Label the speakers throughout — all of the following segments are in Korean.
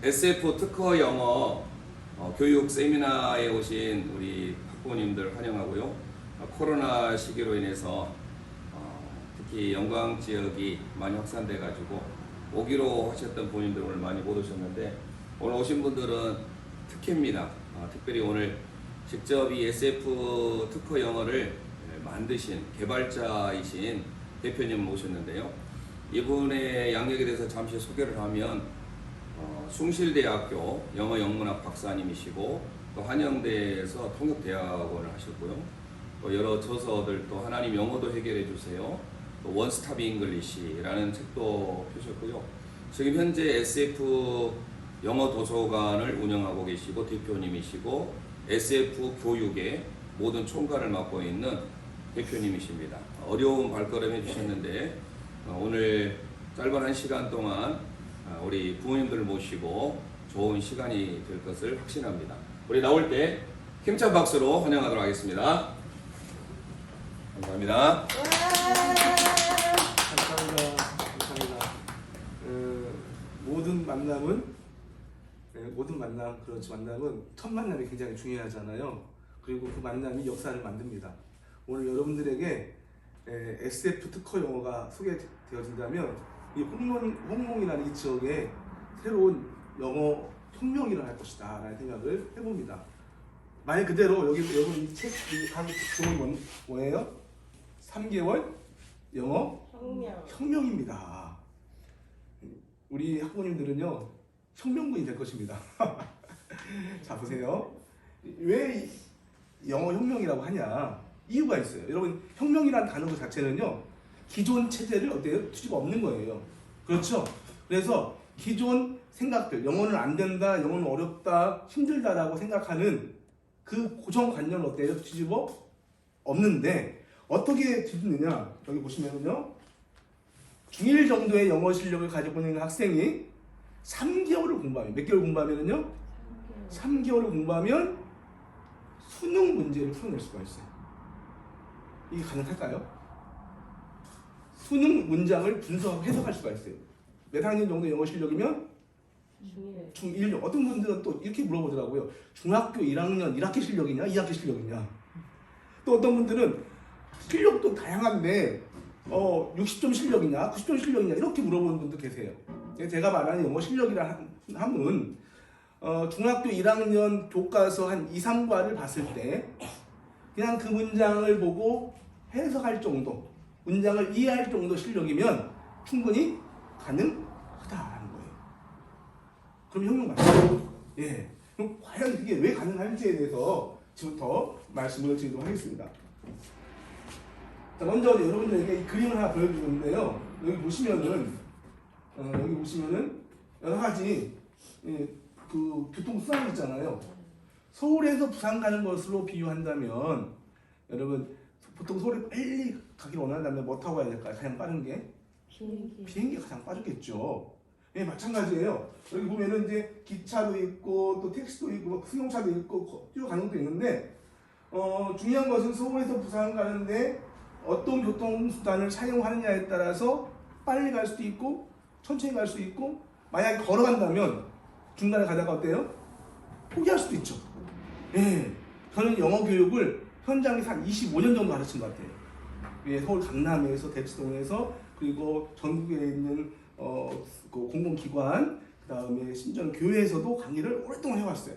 Speaker 1: SF 특허 영어 교육 세미나에 오신 우리 학부모님들 환영하고요. 코로나 시기로 인해서 특히 영광 지역이 많이 확산돼 가지고 오기로 하셨던 부모님들 오늘 많이 못 오셨는데, 오늘 오신 분들은 특혜입니다. 특별히 오늘 직접 이 SF 특허 영어를 만드신 개발자이신 대표님 모셨는데요. 이분의 양력에 대해서 잠시 소개를 하면 숭실대학교 영어영문학 박사님이시고, 또 한영대에서 통역대학원을 하셨고요. 또 여러 저서들, 또 하나님 영어도 해결해 주세요, 또 원스톱 잉글리시라는 책도 펴셨고요. 지금 현재 SF 영어 도서관을 운영하고 계시고 대표님이시고, SF 교육의 모든 총괄을 맡고 있는 대표님이십니다. 어려운 발걸음 해주셨는데 오늘 짧은 한 시간 동안 우리 부모님들 모시고 좋은 시간이 될 것을 확신합니다. 우리 나올 때 힘찬 박수로 환영하도록 하겠습니다. 감사합니다.
Speaker 2: 감사합니다. 모든 만남, 그렇죠. 만남은 첫 만남이 굉장히 중요하잖아요. 그리고 그 만남이 역사를 만듭니다. 오늘 여러분들에게 SF 특허 영어가 소개되어진다면 이 홍몽이라는 이 지역에 새로운 영어 혁명이 일어날 것이다 라는 생각을 해봅니다. 말 그대로 여러분 이 책 제목이 뭐예요? 3개월 영어 혁명입니다. 우리 학부모님들은요 혁명군이 될 것입니다. 자, 보세요. 왜 영어 혁명이라고 하냐? 이유가 있어요. 여러분, 혁명이라는 단어 그 자체는요 기존 체제를 어때요? 뒤집어 엎는 거예요. 그렇죠? 그래서 기존 생각들, 영어는 안 된다, 영어는 어렵다, 힘들다라고 생각하는 그 고정관념을 어때요? 뒤집어 엎는데, 어떻게 뒤집느냐? 여기 보시면은요, 중1 정도의 영어 실력을 가지고 있는 학생이 3개월을 공부하면, 몇 개월 공부하면은요? 3개월을 공부하면 수능 문제를 풀어낼 수가 있어요. 이게 가능할까요? 수능 문장을 분석하고 해석할 수가 있어요. 몇 학년 정도 영어 실력이면? 중1. 어떤 분들은 또 이렇게 물어보더라고요. 중학교 1학년 1학기 실력이냐? 2학기 실력이냐? 또 어떤 분들은 실력도 다양한데 60점 실력이냐? 90점 실력이냐? 이렇게 물어보는 분도 계세요. 제가 말하는 영어 실력이라 함은 중학교 1학년 교과서 한 2, 3과를 봤을 때 그냥 그 문장을 보고 해석할 정도, 문장을 이해할 정도 실력이면 충분히 가능하다라는 거예요. 그럼 혁명 맞죠? 예. 그럼 과연 그게 왜 가능한지에 대해서 지금부터 말씀을 드리도록 하겠습니다. 자, 먼저 여러분들에게 이 그림을 하나 보여드리는데요. 여기 보시면은 여러 가지 그 교통수단이 있잖아요. 서울에서 부산 가는 것으로 비유한다면, 여러분 보통 서울에 빨리 가기를 원한다면 뭐 타고 가야 될까요? 가장 빠른 게? 비행기가 가장 빠르겠죠. 예, 마찬가지예요. 여기 보면은 이제 기차도 있고 또 택시도 있고 승용차도 있고 뛰어가는 것도 있는데, 중요한 것은 서울에서 부산 가는데 어떤 교통수단을 사용하느냐에 따라서 빨리 갈 수도 있고 천천히 갈 수도 있고, 만약에 걸어간다면 중간에 가다가 어때요? 포기할 수도 있죠. 예, 저는 영어 교육을 현장에서 한 25년 정도 가르친 것 같아요. 예, 서울 강남에서, 대치동에서, 그리고 전국에 있는 그 공공기관, 그 다음에 심지어는 교회에서도 강의를 오랫동안 해왔어요.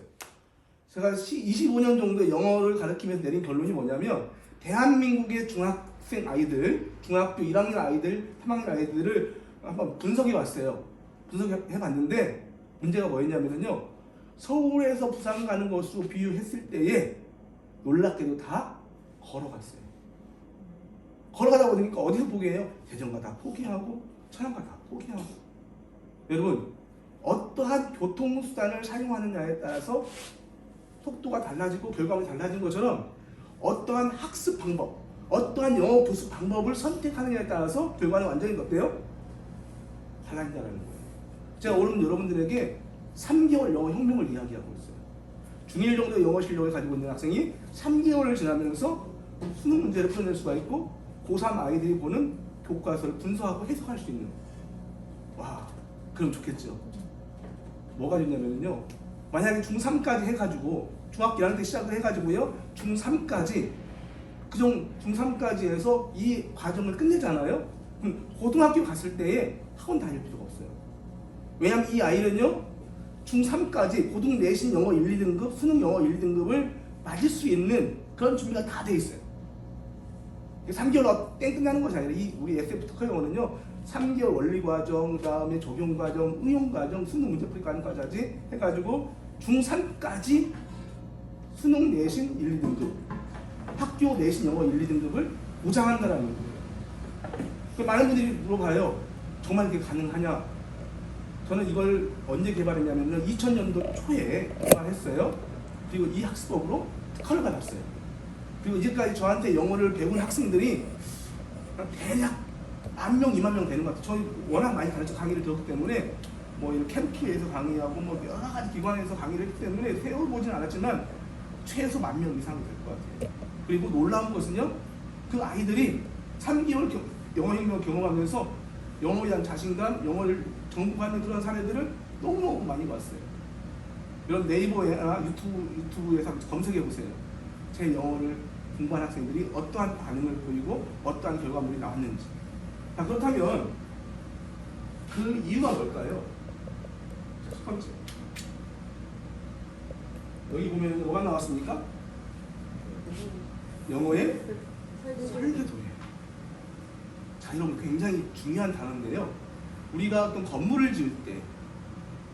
Speaker 2: 제가 25년 정도 영어를 가르치면서 내린 결론이 뭐냐면, 대한민국의 중학생 아이들, 중학교 1학년 아이들, 3학년 아이들을 한번 분석해봤어요. 분석해봤는데 문제가 뭐였냐면요, 서울에서 부산 가는 것으로 비유했을 때에 놀랍게도 다 걸어갔어요. 걸어가다 보니까 어디서 포기해요? 대전가 다 포기하고 천안가 다 포기하고. 여러분, 어떠한 교통수단을 사용하느냐에 따라서 속도가 달라지고 결과물이 달라진 것처럼, 어떠한 학습 방법, 어떠한 영어 교습 방법을 선택하느냐에 따라서 결과는 완전히 어때요? 달라진다는 거예요. 제가 오늘 여러분들에게 3개월 영어 혁명을 이야기하고 있어요. 중1 정도 영어 실력을 가지고 있는 학생이 3개월을 지나면서 수능 문제를 풀어낼 수가 있고, 고3 아이들이 보는 교과서를 분석하고 해석할 수 있는. 와, 그럼 좋겠죠. 뭐가 되냐면요. 만약에 중3까지 해가지고 중학교 1학년 때 시작을 해가지고요. 중3까지 중3까지 해서 이 과정을 끝내잖아요. 그럼 고등학교 갔을 때에 학원 다닐 필요가 없어요. 왜냐면 이 아이는요. 중3까지 고등 내신 영어 1, 2등급, 수능 영어 1, 2등급을 맞을 수 있는 그런 준비가 다 돼 있어요. 3개월 땡 끝나는 것이 아니라 우리 SF 특허 영어는요. 3개월 원리 과정, 그다음에 적용 과정, 응용 과정, 수능 문제풀이 과정까지 해가지고 중3까지 수능 내신 1, 2등급, 학교 내신 영어 1, 2등급을 보장한다라는 거예요. 많은 분들이 물어봐요. 정말 이게 가능하냐? 저는 이걸 언제 개발했냐면 2000년도 초에 개발했어요. 그리고 이 학습법으로 특허를 받았어요. 그리고 이제까지 저한테 영어를 배운 학생들이 대략 10,000명, 20,000명 되는 것 같아요. 저희 워낙 많이 가르쳐 강의를 들었기 때문에 뭐 이런 캠프에서 강의하고 뭐 여러 가지 기관에서 강의를 했기 때문에 세워보진 않았지만 최소 10,000명 이상이 될 것 같아요. 그리고 놀라운 것은요, 그 아이들이 3개월 영어 혁명을 경험하면서 영어에 대한 자신감, 영어를 정복하는 그런 사례들을 너무너무 많이 봤어요. 이런 네이버나 유튜브에서 검색해 보세요. 제 영어를 공부한 학생들이 어떠한 반응을 보이고 어떠한 결과물이 나왔는지. 자, 그렇다면 그 이유가 뭘까요? 첫 번째, 여기 보면 뭐가 나왔습니까? 영어의 설계도예요. 자, 여러분 굉장히 중요한 단어인데요. 우리가 어떤 건물을 지을 때,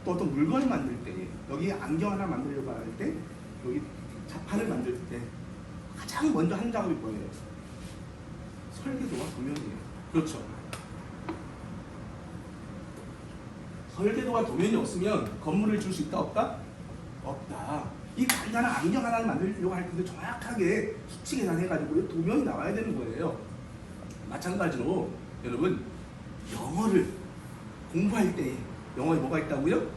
Speaker 2: 또 어떤 물건을 만들 때, 여기 안경 하나 만들려고 할 때, 여기 자판을 만들 때 가장 먼저 하는 작업이 뭐예요? 설계도와 도면이에요. 그렇죠. 설계도와 도면이 없으면 건물을 지을 수 있다 없다? 없다. 이 간단한 안경 하나를 만들려고 할 때도 정확하게 수치 계산해가지고 도면이 나와야 되는 거예요. 마찬가지로 여러분 영어를 공부할 때 영어에 뭐가 있다고요?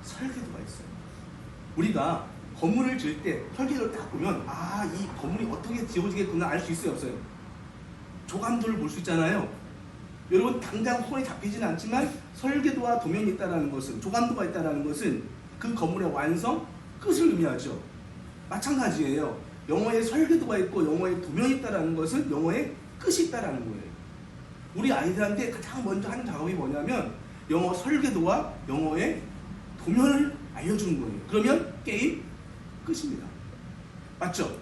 Speaker 2: 설계도가 있어요. 우리가 건물을 지을 때 설계도를 딱 보면 이 건물이 어떻게 지어지겠구나 알 수 있어요, 없어요? 조감도를 볼 수 있잖아요. 여러분 당장 손에 잡히지는 않지만 설계도와 도면이 있다는 것은, 조감도가 있다는 것은 그 건물의 완성, 끝을 의미하죠. 마찬가지예요. 영어에 설계도가 있고 영어에 도면이 있다는 것은 영어에 끝이 있다는 거예요. 우리 아이들한테 가장 먼저 하는 작업이 뭐냐면 영어 설계도와 영어의 도면을 알려주는 거예요. 그러면 게임 끝입니다. 맞죠?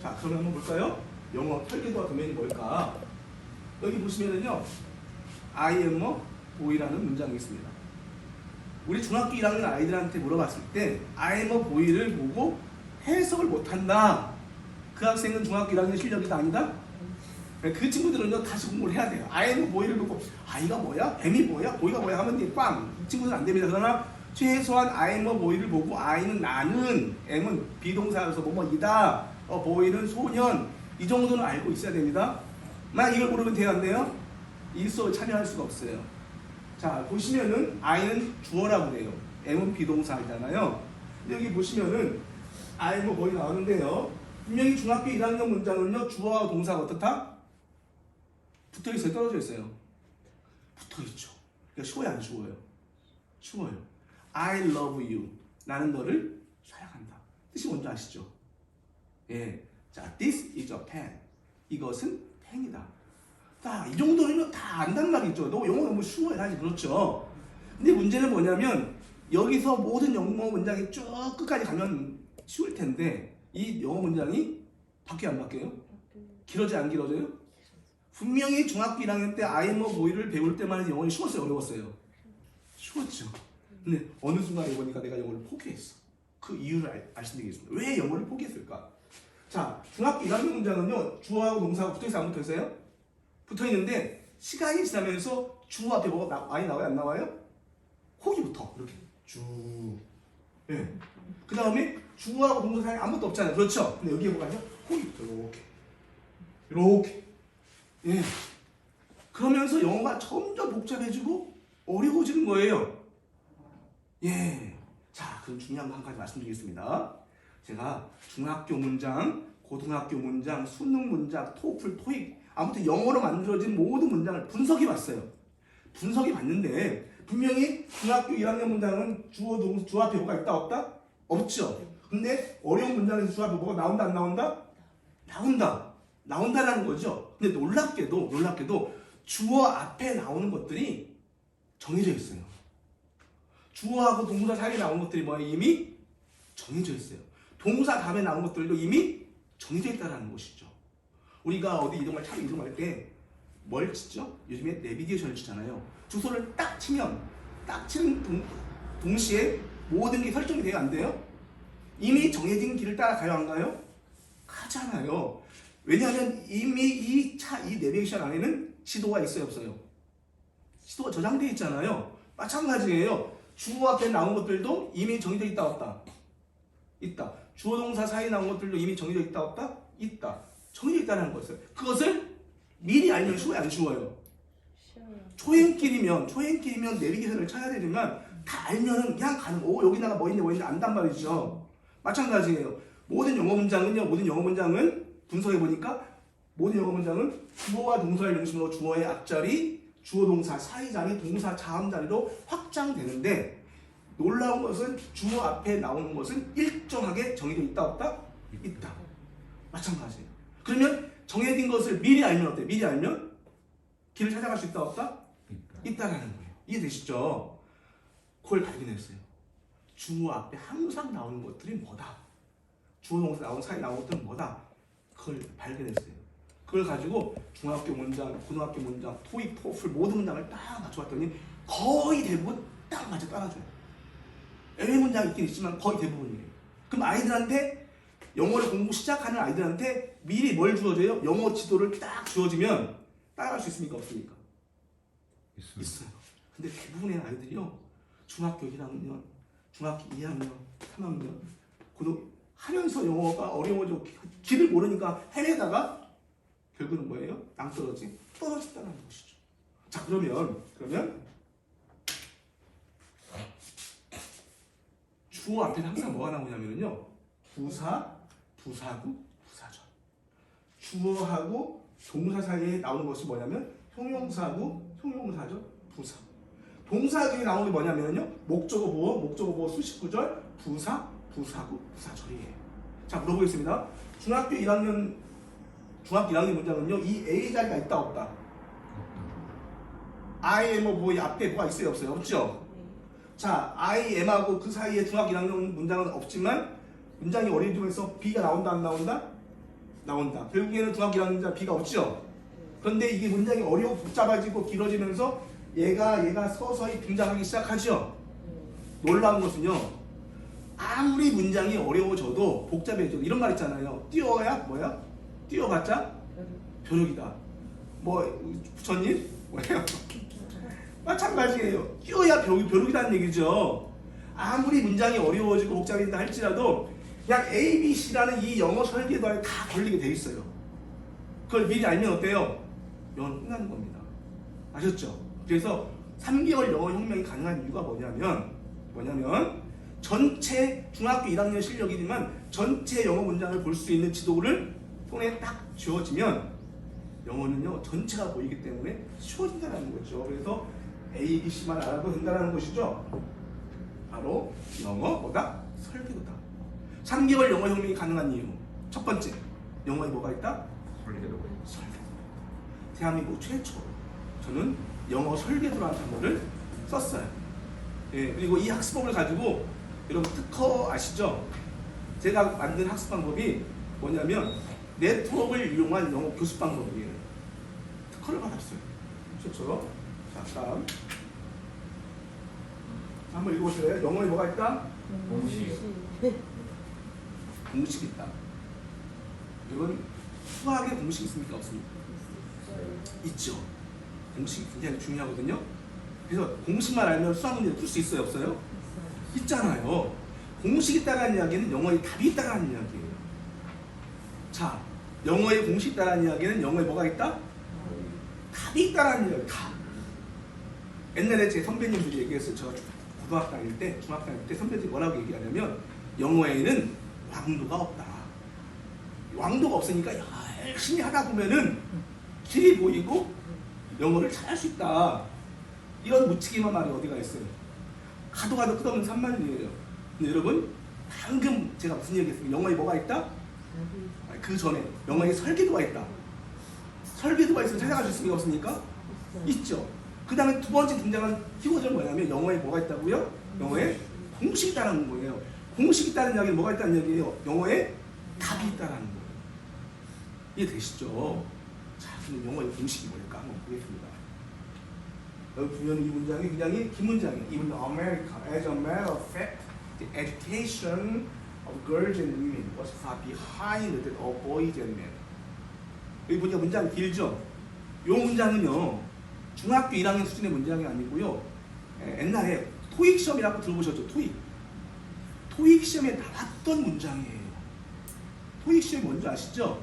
Speaker 2: 자, 그럼 한번 볼까요? 영어 설계도와 도면이 뭘까? 여기 보시면은요, I am a boy라는 문장이 있습니다. 우리 중학교 1학년 아이들한테 물어봤을 때 I am a boy를 보고 해석을 못한다. 그 학생은 중학교 1학년 실력이 아니다? 그 친구들은요 다시 공부를 해야 돼요. I am a boy를 보고 I가 뭐야? M이 뭐야? boy가 뭐야? 하면 이제 꽝! 이 친구들은 안 됩니다. 그러나 최소한 I am a boy를 보고 I는 나는, M은 비동사여서 뭐뭐이다, boy는 소년, 이 정도는 알고 있어야 됩니다. 만약 이걸 모르면 돼요, 안 돼요? 이 수업에 참여할 수가 없어요. 자, 보시면은 I는 주어라고 돼요. M은 비동사이잖아요. 여기 보시면은 I am a boy 나오는데요. 분명히 중학교 1학년 문장은요, 주어와 동사가 어떻다? 붙어있어요? 떨어져 있어요? 붙어있죠. 그러니까 쉬워요, 안 쉬워요? 쉬워요. I love you. 나는 너를 사랑한다. 뜻이 뭔지 아시죠? 예. 자, this is a pen. 이것은 펜이다. 자, 이 정도는 다 안단 말이죠. 너 영어 너무 쉬워요. 사실 그렇죠. 근데 문제는 뭐냐면 여기서 모든 영어 문장이 쭉 끝까지 가면 쉬울 텐데 이 영어 문장이 바뀌어요, 안 바뀌어요? 길어져요, 안 길어져요? 분명히 중학교 1학년 때 I am a boy를 배울 때만 해도 영어는 쉬웠어요, 어려웠어요? 쉬웠죠. 근데 어느 순간에 보니까 내가 영어를 포기했어. 그 이유를 말씀드리겠습니다. 왜 영어를 포기했을까? 자, 중학교 1학년 문장은요, 주어하고 동사가 붙어있어요, 안 붙어있어요? 붙어있는데 시간이 지나면서 주 앞에 뭐가 많이 나와요, 안 나와요? 혹이 붙어. 이렇게 주. 예. 그 다음에 주어하고 동사 사이에 아무것도 없잖아요. 그렇죠? 근데 여기에 뭐가 있냐? 혹이 붙어. 이렇게. 이렇게. 예. 그러면서 영어가 점점 복잡해지고 어려워지는 거예요. 예. 자, 그럼 중요한 거 한 가지 말씀드리겠습니다. 제가 중학교 문장, 고등학교 문장, 수능 문장, 토플, 토익, 아무튼 영어로 만들어진 모든 문장을 분석해 봤어요. 분석해 봤는데 분명히 중학교 1학년 문장은 주어 앞에 뭐가 있다 없다? 없죠. 근데 어려운 문장에서 주어 앞에 뭐가 나온다 안 나온다? 나온다라는 거죠. 근데 놀랍게도 주어 앞에 나오는 것들이 정해져 있어요. 주어하고 동사 사이에 나오는 것들이 뭐예요? 이미 정해져 있어요. 동사 다음에 나오는 것들도 이미 정해져 있다는 것이죠. 우리가 어디 차로 이동할 때 뭘 치죠? 요즘에 내비게이션을 치잖아요. 주소를 딱 치는 동시에 모든 게 설정이 돼요? 안 돼요? 이미 정해진 길을 따라가요? 안 가요? 가잖아요. 왜냐하면 이미 이 내비게이션 안에는 지도가 있어요? 없어요? 지도가 저장되어 있잖아요. 마찬가지예요. 주어 앞에 나온 것들도 이미 정해져 있다 없다? 있다. 주어 동사 사이에 나온 것들도 이미 정해져 있다 없다? 있다. 정해져 있다는 것을. 그것을 미리 알면 쉬워요? 안 쉬워요? 초행길이면 내비게이션을 쳐야 되지만 다 알면은 그냥 가는 거. 여기다가 뭐 있는지 안단 말이죠. 마찬가지예요. 모든 영어 문장은 분석해 보니까 모든 영어 문장은 주어와 동사를 중심으로 주어의 앞자리, 주어 동사 사이 자리, 동사 다음 자리로 확장되는데 놀라운 것은 주어 앞에 나오는 것은 일정하게 정해져 있다 없다? 있다. 마찬가지예요. 그러면 정해진 것을 미리 알면 어때? 미리 알면 길을 찾아갈 수 있다 없다? 있다라는 거예요. 이해되시죠? 그걸 발견했어요. 주어 앞에 항상 나오는 것들이 뭐다? 주어 동사 나온 사이 나온 것들은 뭐다? 그걸 발견했어요. 그걸 가지고 중학교 문장, 고등학교 문장, 토익, 토플 모든 문장을 딱 맞춰봤더니 거의 대부분 딱 맞아 따라줘요. 애매 문장이 있긴 있지만 거의 대부분이에요. 그럼 아이들한테 영어를 공부 시작하는 아이들한테 미리 뭘 주어줘요? 영어 지도를 딱 주어지면 따라갈 수 있습니까? 없습니까? 있어요. 근데 대부분의 아이들이요. 중학교 1학년, 중학교 2학년, 3학년 하면서 영어가 어려워져 길을 모르니까 헤매다가 결국은 뭐예요? 낭떠러지 떨어졌다는 것이죠. 자 그러면 주어 앞에는 항상 뭐가 나오냐면요. 부사, 부사구, 부사절. 주어하고 동사 사이에 나오는 것이 뭐냐면 형용사구, 형용사절, 부사. 동사 뒤에 나오는 게 뭐냐면요. 목적어 보어 수식구절, 부사, 부사구, 부사절이에요. 자 물어보겠습니다. 중학교 1학년 문장은요. 이 A 자리가 있다 없다? I am 뭐 앞에 뭐가 있어요 없어요? 없죠? 자 I am하고 그 사이에 중학교 1학년 문장은 없지만 문장이 어려지면서 B가 나온다 안 나온다? 나온다. 결국에는 중학교 1학년 문장 B가 없죠? 그런데 이게 문장이 어려워 복잡해지고 길어지면서 얘가 서서히 등장하기 시작하죠? 놀라운 것은요. 아무리 문장이 어려워져도 복잡해져도 이런 말 있잖아요. 뛰어야 뭐야? 뛰어봤자 벼룩이다. 뭐 부처님? 뭐예요? 마찬가지예요. 뛰어야 벼룩이라는 얘기죠. 아무리 문장이 어려워지고 복잡해진다 할지라도 그냥 A, B, C라는 이 영어 설계도에 다 걸리게 돼 있어요. 그걸 미리 알면 어때요? 영어는 끝나는 겁니다. 아셨죠? 그래서 3개월 영어 혁명이 가능한 이유가 뭐냐면 전체 중학교 1학년 실력이지만 전체 영어 문장을 볼 수 있는 지도를 손에 딱 쥐어지면 영어는요 전체가 보이기 때문에 쉬워진다는 거죠. 그래서 A, B, C만 알아도 된다는 것이죠. 바로 영어 뭐다? 설계도다. 3개월 영어 혁명이 가능한 이유. 첫 번째, 영어에 뭐가 있다? 설계도. 대한민국 최초 저는 영어 설계도라는 단어를 썼어요. 예, 그리고 이 학습법을 가지고 여러분 특허 아시죠? 제가 만든 학습 방법이 뭐냐면 네트워크를 이용한 영어 교습 방법이에요. 특허를 받았어요. 최초. 자, 다음. 한번 읽어보실래요? 영어에 뭐가 있다? 공식 있다. 여러분 수학에 공식 있습니까? 없습니까? 있죠. 공식이 굉장히 중요하거든요. 그래서 공식만 알면 수학 문제를 풀 수 있어요? 없어요? 있잖아요. 공식이 있다는 이야기는 영어에 답이 있다는 이야기예요. 자, 영어에 공식이 있다는 이야기는 영어에 뭐가 있다? 답이 있다는 이야기. 답. 옛날에 제 선배님들이 얘기했어요. 제가 고등학교 다닐 때, 중학교 다닐 때 선배들이 뭐라고 얘기하냐면 영어에는 왕도가 없다. 왕도가 없으니까 열심히 하다 보면은 길이 보이고 영어를 잘할 수 있다. 이런 무책임한 말이 어디가 있어요? 가도 가도 끝없는 산만이에요. 근데 여러분 방금 제가 무슨 얘기했습니까? 영어에 뭐가 있다? 그 전에 영어에 설계도가 있다. 설계도가 있으면 찾아갈 수 있습니까? 없습니까? 있죠. 그 다음에 두 번째 등장한 키워드는 뭐냐면 영어에 뭐가 있다고요? 영어에 공식이 있다는 거예요. 공식이 있다는 이야기는 뭐가 있다는 얘기예요? 영어에 답이 있다는 거예요. 이해되시죠? 자, 그럼 영어의 공식이 뭘까? 한번 보겠습니다. 여기 보면 이 문장이 굉장히 긴 문장이에요. Even America, as a matter of fact, the education of girls and women was far behind that of boys and men. 여기 보니까 문장이 길죠? 이 문장은요, 중학교 1학년 수준의 문장이 아니고요, 옛날에 토익 시험이라고 들어보셨죠? 토익 시험에 나왔던 문장이에요. 토익 시험이 뭔지 아시죠?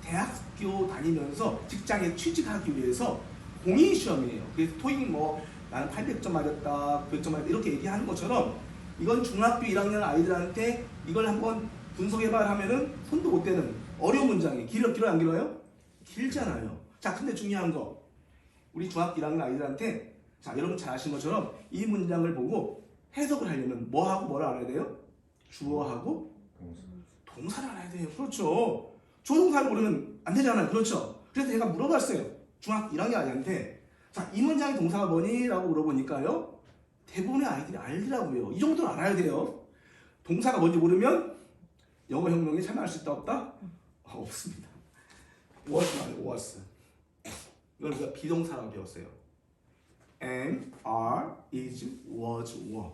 Speaker 2: 대학교 다니면서 직장에 취직하기 위해서 공인 시험이에요. 그래서 토익 뭐 나는 800점 맞았다, 900점 맞았다 이렇게 얘기하는 것처럼 이건 중학교 1학년 아이들한테 이걸 한번 분석해봐 하면은 손도 못 대는 어려운 문장이에요. 길어요 안 길어요? 길잖아요. 자, 근데 중요한 거 우리 중학교 1학년 아이들한테 자, 여러분 잘 아시는 것처럼 이 문장을 보고 해석을 하려면 뭐하고 뭐를 알아야 돼요? 주어하고 동사를 알아야 돼요. 그렇죠. 조동사를 모르면 안 되잖아요. 그렇죠. 그래서 제가 물어봤어요. 중학교 1학년 아이한테 자, 이 문장의 동사가 뭐니? 라고 물어보니까요. 대부분의 아이들이 알더라고요. 이 정도는 알아야 돼요. 동사가 뭔지 모르면 영어 혁명에 참여할 수 있다 없다? 없습니다. was 말고 was. 이걸 우리가 비동사라고 배웠어요. am, are, is, was, were.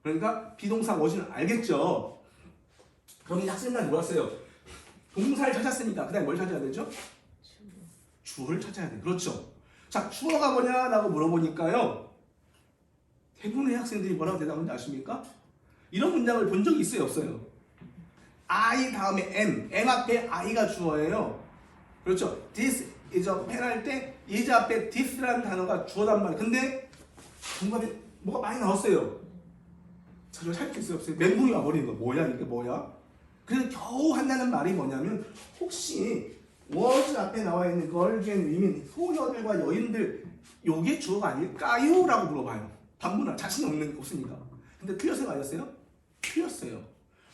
Speaker 2: 그러니까 비동사 was는 알겠죠? 그럼 이 학생들한테 물었어요. 동사를 찾았으니까 그 다음에 뭘 찾아야 되죠? 주어를 찾아야 돼요. 그렇죠? 자, 주어가 뭐냐라고 물어보니까요. 대부분의 학생들이 뭐라고 대답하는지 아십니까? 이런 문장을 본 적이 있어요? 없어요? I 다음에 am 앞에 I가 주어예요. 그렇죠? This is a pen 할 때 is 앞에 this라는 단어가 주어단 말이에요. 근데 중간에 뭐가 많이 나왔어요. 자, 저 살수 있어요? 없어요? 멘붕이 와버리는 거. 뭐야 이게 뭐야? 그래서 겨우 한다는 말이 뭐냐면 혹시 was 앞에 나와 있는 girls and women 소녀들과 여인들 요게 주어가 아닐까요? 라고 물어봐요. 반문할 자신이 없으니까. 근데 틀렸어요? 아니었어요? 틀렸어요.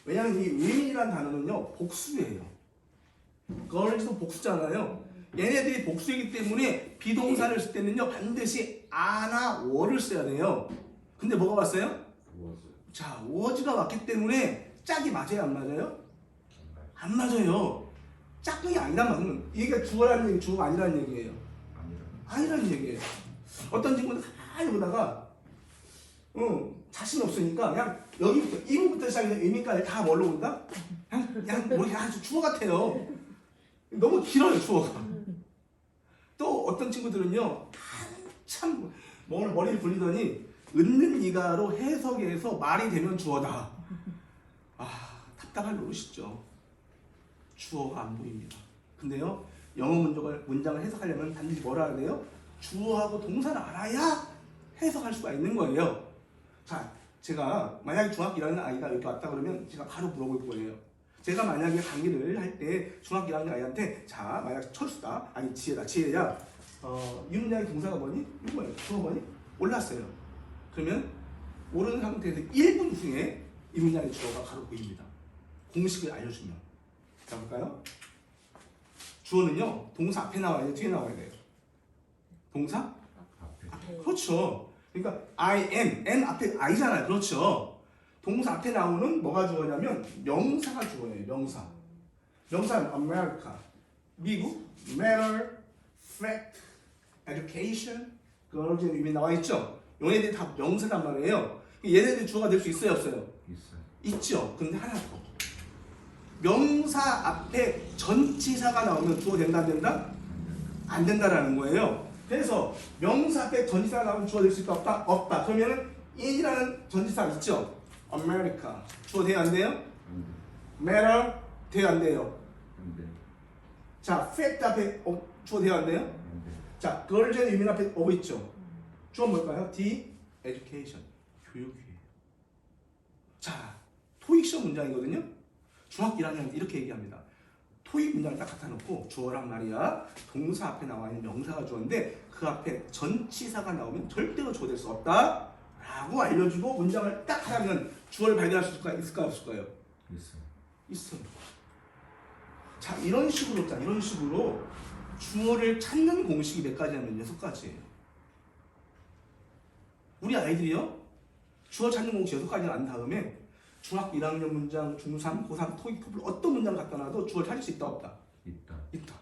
Speaker 2: 왜냐하면 이 women이라는 단어는요 복수예요. girls도 복수잖아요. 얘네들이 복수이기 때문에 비동사를 쓸 때는요 반드시 a나 were를 써야 돼요. 근데 뭐가 왔어요? 자, was가 왔기 때문에 짝이 맞아요? 안 맞아요? 안 맞아요. 짝꿍이 아니란 말은 얘가 주어라는 얘기, 주어가 아니라는 얘기예요. 아니라는 얘기예요. 어떤 친구는 가만히 보다가 자신 없으니까 그냥 여기부터 이부부터 시작해서 의미까지 다 뭘로 본다? 그냥 모르게 아주 주어 같아요. 너무 길어요 주어가. 또 어떤 친구들은요 한참 머리를 굴리더니 은는 이가로 해석해서 말이 되면 주어다. 아, 답답할 노릇이죠. 주어가 안 보입니다. 근데요 영어 문장을 해석하려면 반드시 뭘 알아야 돼요? 주어하고 동사를 알아야 해석할 수가 있는 거예요. 자, 제가 만약에 중학교 1학년 아이가 이렇게 왔다 그러면 제가 바로 물어볼 거예요. 제가 만약에 강의를 할 때 중학교 1학년 아이한테 자, 만약 철수다 아니 지혜야 이 문장의 동사가 뭐니? 이거 뭐야? 주어 뭐니? 몰랐어요. 그러면 모르는 상태에서 1분 후에 이 문장의 주어가 바로 보입니다. 공식을 알려주면. 자, 볼까요? 주어는요 동사 앞에 나와야 돼요? 뒤에 나와야 돼요? 동사? 앞에. 그렇죠. 그러니까 I am 앞에 I잖아요. 그렇죠. 동사 앞에 나오는 뭐가 주어냐면 명사가 주어예요. 명사는 America, 미국, matter, fact, education, girls and women 나와 있죠. 얘네들이 다 명사란 말이에요. 얘네들이 주어가 될 수 있어요? 없어요? 있죠. 근데 하나 더. 명사 앞에 전치사가 나오면 주어 된다 안 된다? 안 된다라는 거예요. 그래서 명사 앞에 전치사가 나오면 주어 될 수 있다 없다? 없다. 그러면은 in이라는 전치사 있죠? America 주어 돼요 안 돼요? matter 돼요 안 돼요? 자, fact 앞에 주어 돼요 안 돼요? 자, girls and women 앞에 있죠? 주어 뭘까요? the education 교육이에요. 자, 토익 시험 문장이거든요. 중학교 1학년 이렇게 얘기합니다. 토익 문장을 딱 갖다 놓고 주어란 말이야. 동사 앞에 나와 있는 명사가 주어인데 그 앞에 전치사가 나오면 절대로 주어될 수 없다 라고 알려주고 문장을 딱 하면 주어를 발견할 수 있을까요? 없을까요? 있어요. 자, 이런 식으로 주어를 찾는 공식이 몇 가지냐면 6가지예요. 우리 아이들이요, 주어 찾는 공식 6가지를 안 다음에 중학교 1학년 문장, 중3, 고3, 토익, 토플 어떤 문장 갖다 놔도 주어를 찾을 수 있다 없다? 있다.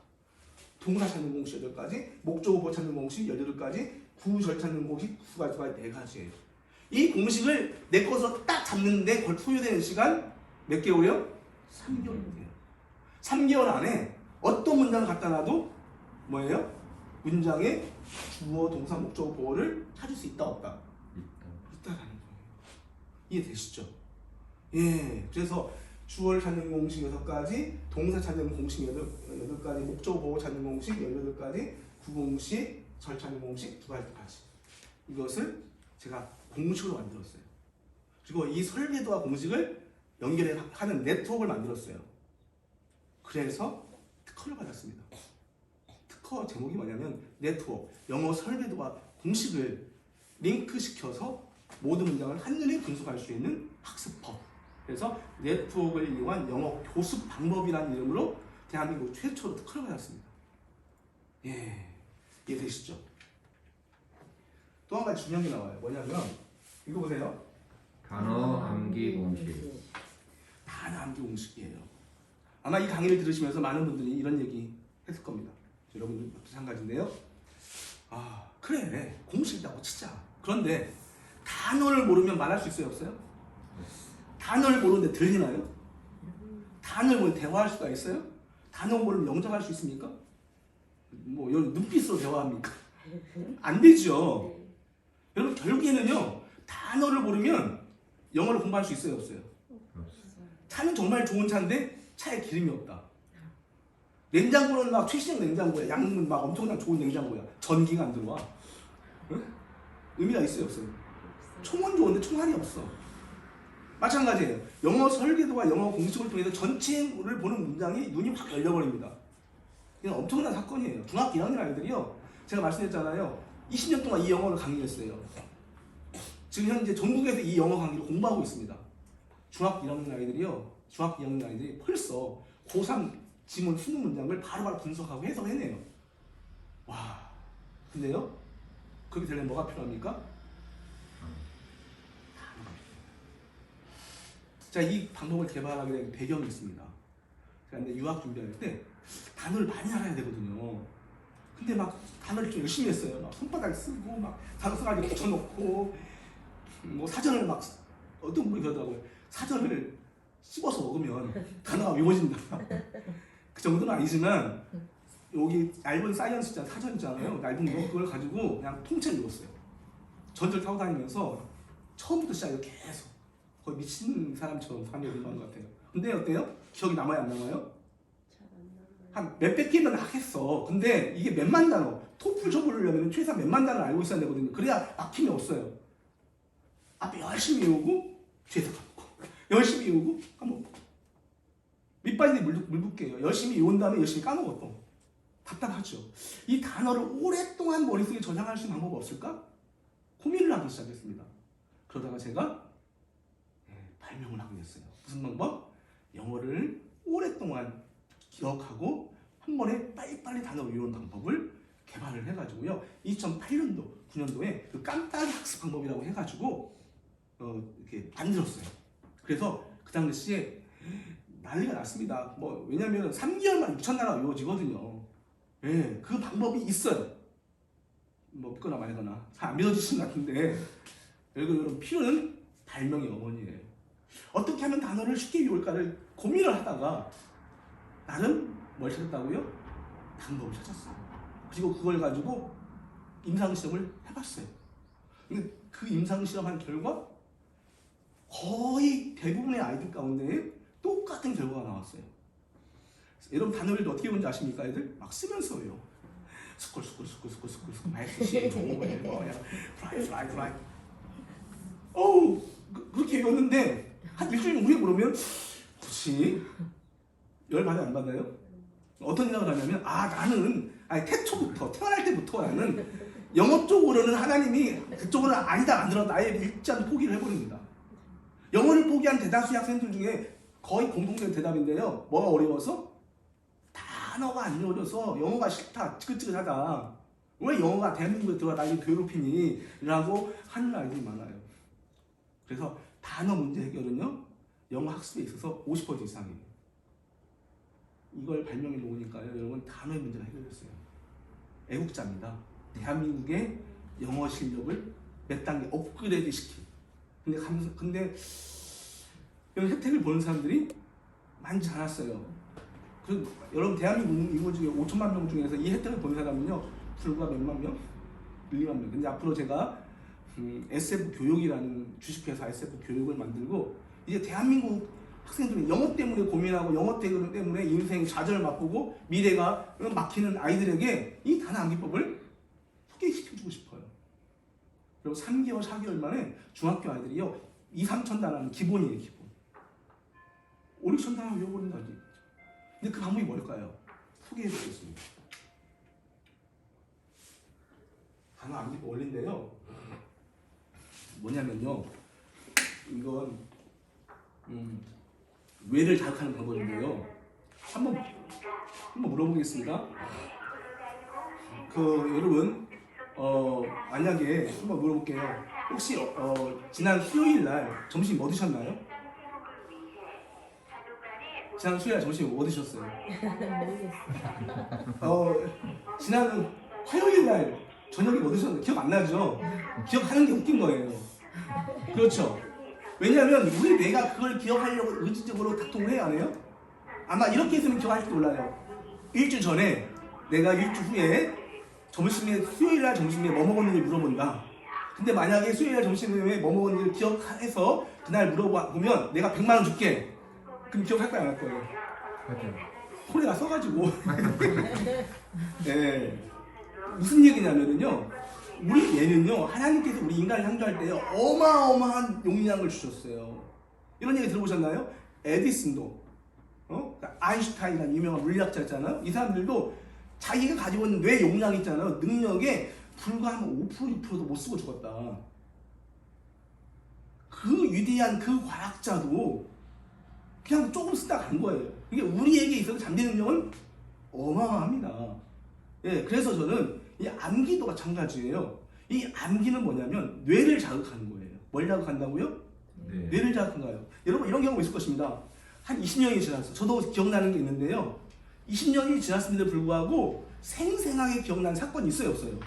Speaker 2: 동사 찾는 공식 8가지, 목적어 찾는 공식 18가지, 구절 찾는 공식 수가 4가지예요. 이 공식을 내 것으로 딱 잡는데 소요되는 시간 몇 개월이요? 3개월이에요. 3개월 안에 어떤 문장을 갖다 놔도 뭐예요? 문장의 주어, 동사, 목적어, 보어를 찾을 수 있다 없다? 있다라는 거예요. 이해되시죠? 예, 그래서 주어를 찾는 공식 6가지, 동사 찾는 공식 8가지, 목적어, 보어 찾는 공식 18가지, 구공식, 절 찾는 공식 2가지까지. 이것을 제가 공식으로 만들었어요. 그리고 이 설계도와 공식을 연결하는 네트워크를 만들었어요. 그래서 특허를 받았습니다. 특허 제목이 뭐냐면 네트워크, 영어 설계도와 공식을 링크시켜서 모든 문장을 한눈에 분석할 수 있는 학습법. 그래서 네트워크를 이용한 영어 교습 방법이라는 이름으로 대한민국 최초로 특허를 받았습니다. 예, 이해되시죠? 또 한 가지 중요한 게 나와요. 뭐냐면 이거 보세요.
Speaker 3: 단어 암기 공식.
Speaker 2: 단어 암기 공식이에요. 아마 이 강의를 들으시면서 많은 분들이 이런 얘기 했을 겁니다. 여러분도 마찬가지인데요. 아, 그래, 공식이라고 치자. 그런데 단어를 모르면 말할 수 있어요, 없어요? 단어를 모르는데 들리나요? 단어를 모르면 대화할 수가 있어요? 단어 모르면 영작할 수 있습니까? 뭐 눈빛으로 대화합니까? 안 되죠. 여러분, 결국에는요, 단어를 모르면 영어를 공부할 수 있어요, 없어요? 차는 정말 좋은 차인데 차에 기름이 없다. 냉장고는 막 최신형 냉장고야. 양은 막 엄청난 좋은 냉장고야. 전기가 안 들어와. 응? 의미가 있어요, 없어요? 총은 좋은데 총알이 없어. 마찬가지예요. 영어 설계도와 영어 공식을 통해서 전체를 보는 문장이 눈이 확 열려버립니다. 이건 엄청난 사건이에요. 중학교 2학년 아이들이요, 제가 말씀드렸잖아요, 20년 동안 이 영어를 강의했어요. 지금 현재 전국에서 이 영어 강의를 공부하고 있습니다. 중학교 1학년 아이들이요, 중학교 2학년 아이들이 벌써 고3 지문 20문장을 바로바로 분석하고 해석해내요. 와, 근데요, 그렇게 되려면 뭐가 필요합니까? 자, 이 방법을 개발하게 된 배경이 있습니다. 제가 이제 유학 준비할 때 단어를 많이 알아야 되거든요. 근데 막 단어를 좀 열심히 했어요. 막 손바닥에 쓰고, 막 단어 써가지고 붙여놓고, 뭐 사전을 막, 어떤 분이 그러더라고요. 사전을 씹어서 먹으면 단어가 외워진다. 그 정도는 아니지만, 여기 얇은 사이언스 있잖아요. 사전 있잖아요. 얇은 거, 그걸 가지고 그냥 통째로 읽었어요. 전철 타고 다니면서 처음부터 시작해서 계속. 거의 미친 사람처럼 강의를 공부한 것 같아요. 근데 어때요? 기억이 남아요, 안 남아요? 한 몇백 개는 하겠어. 근데 이게 몇만 단어, 토플 쳐보려면 최소한 몇만 단어를 알고 있어야 되거든요. 그래야 막힘이 없어요. 앞에 열심히 외우고 뒤에서 까먹고, 열심히 외우고 까먹고, 밑빠진데 물 붓게요. 열심히 외운 다음에 열심히 까먹어 또. 답답하죠. 이 단어를 오랫동안 머릿속에 저장할 수 있는 방법 없을까? 고민을 하기 시작했습니다. 그러다가 제가 발명을 하게 됐어요. 무슨 방법? 영어를 오랫동안 기억하고 한 번에 빨리빨리 단어 외우는 방법을 개발을 해가지고요. 2008년도, 9년도에 그 깜빡이 학습 방법이라고 해가지고 이렇게 만들었어요. 그래서 그 당시에 난리가 났습니다. 뭐 왜냐면 3개월만 6,000단어가 외워지거든요. 예, 그 방법이 있어요. 뭐 믿거나 말거나 잘 안 믿어지시는 것 같은데, 여러분, 필요는 발명의 어머니예요. 어떻게 하면 단어를 쉽게 외울까를 고민을 하다가 나름 뭘 찾았다고요? 방법을 찾았어요. 그리고 그걸 가지고 임상시험을 해봤어요. 그 임상시험한 결과 거의 대부분의 아이들 가운데 똑같은 결과가 나왔어요. 여러분, 단어를 어떻게 외우는지 아십니까? 애들 막 쓰면서 외워. 스쿨 마이스시 플라이 어우, 그렇게 외웠는데 한 일주일 후에 물으면 혹시 열 받아요, 안 받나요? 어떤 생각을 하냐면 나는 태초부터 태어날 때부터 나는 영어 쪽으로는 하나님이 그쪽으로는 아니다 안 들었다 아예 일단 포기를 해버립니다. 영어를 포기한 대다수의 학생들 중에 거의 공통된 대답인데요. 뭐가 어려워서? 단어가 안 어려서 영어가 싫다 지긋지긋하다. 왜 영어가 대한민국에 들어와 나를 괴롭히니? 라고 하는 아이들이 많아요. 그래서 단어 문제 해결은요 영어 학습에 있어서 50% 이상이에요. 이걸 발명해 놓으니까요 여러분 단어의 문제가 해결됐어요. 애국자입니다. 대한민국의 영어 실력을 몇 단계 업그레이드 시킨. 근데 이런 혜택을 보는 사람들이 많지 않았어요. 여러분 대한민국 인구 중에 5천만 명 중에서 이 혜택을 본 사람은요 불과 몇만 명? 1, 2만 명. 근데 앞으로 제가 SF 교육이라는 주식회사 SF 교육을 만들고 이제 대한민국 학생들이 영어 때문에 고민하고 영어 때문에 인생 좌절을 맛보고 미래가 막히는 아이들에게 이 단어 암기법을 소개시켜주고 싶어요. 그리고 3개월, 4개월 만에 중학교 아이들이요 2, 3천 단어는 기본이에요. 기본. 5, 6천 단어 외워버린다. 근데 그 방법이 뭘까요? 소개해드리겠습니다. 단어 암기법 원리인데요. 뭐냐면요. 이건 뇌를 자극하는 방법인데요. 한번 물어보겠습니다. 여러분 만약에 한번 물어볼게요. 혹시 지난 수요일 날 점심 뭐 드셨나요? 지난 수요일 날 점심 뭐 드셨어요? 지난 화요일 날 저녁에 뭐 드셨나요? 기억 안 나죠? 기억하는 게 웃긴 거예요. 그렇죠? 왜냐하면 우리 뇌가 그걸 기억하려고 의지적으로 작동을 해야 안 해요? 아마 이렇게 했으면 기억할지도 몰라요. 일주일 전에 내가 일주일 후에 수요일날 점심에 뭐 먹었는지 물어본다. 근데 만약에 수요일날 점심에 뭐 먹었는지 기억해서 그날 물어보면 내가 100만 원 줄게. 그럼 기억할 거야 안 할 거예요? 폰에다 써가지고 네. 무슨 얘기냐면요 우리 뇌는요 하나님께서 우리 인간을 창조할 때 어마어마한 용량을 주셨어요. 이런 얘기 들어보셨나요? 에디슨도 아인슈타인이라는 유명한 물리학자 있잖아요. 이 사람들도 자기가 가지고 있는 뇌 용량 있잖아요. 능력에 불과 한 5%, 6%도 못 쓰고 죽었다. 그 위대한 그 과학자도 그냥 조금 쓰다 간 거예요. 이게 우리에게 있어서 잠재 능력은 어마어마합니다. 예, 그래서 저는 이 암기도 마찬가지예요. 이 암기는 뭐냐면 뇌를 자극하는 거예요. 뭘 자극한다고요?
Speaker 3: 네.
Speaker 2: 뇌를 자극한가요? 여러분 이런 경우가 있을 것입니다. 한 20년이 지났어요. 저도 기억나는 게 있는데요. 20년이 지났음에도 불구하고 생생하게 기억나는 사건이 있어요, 없어요?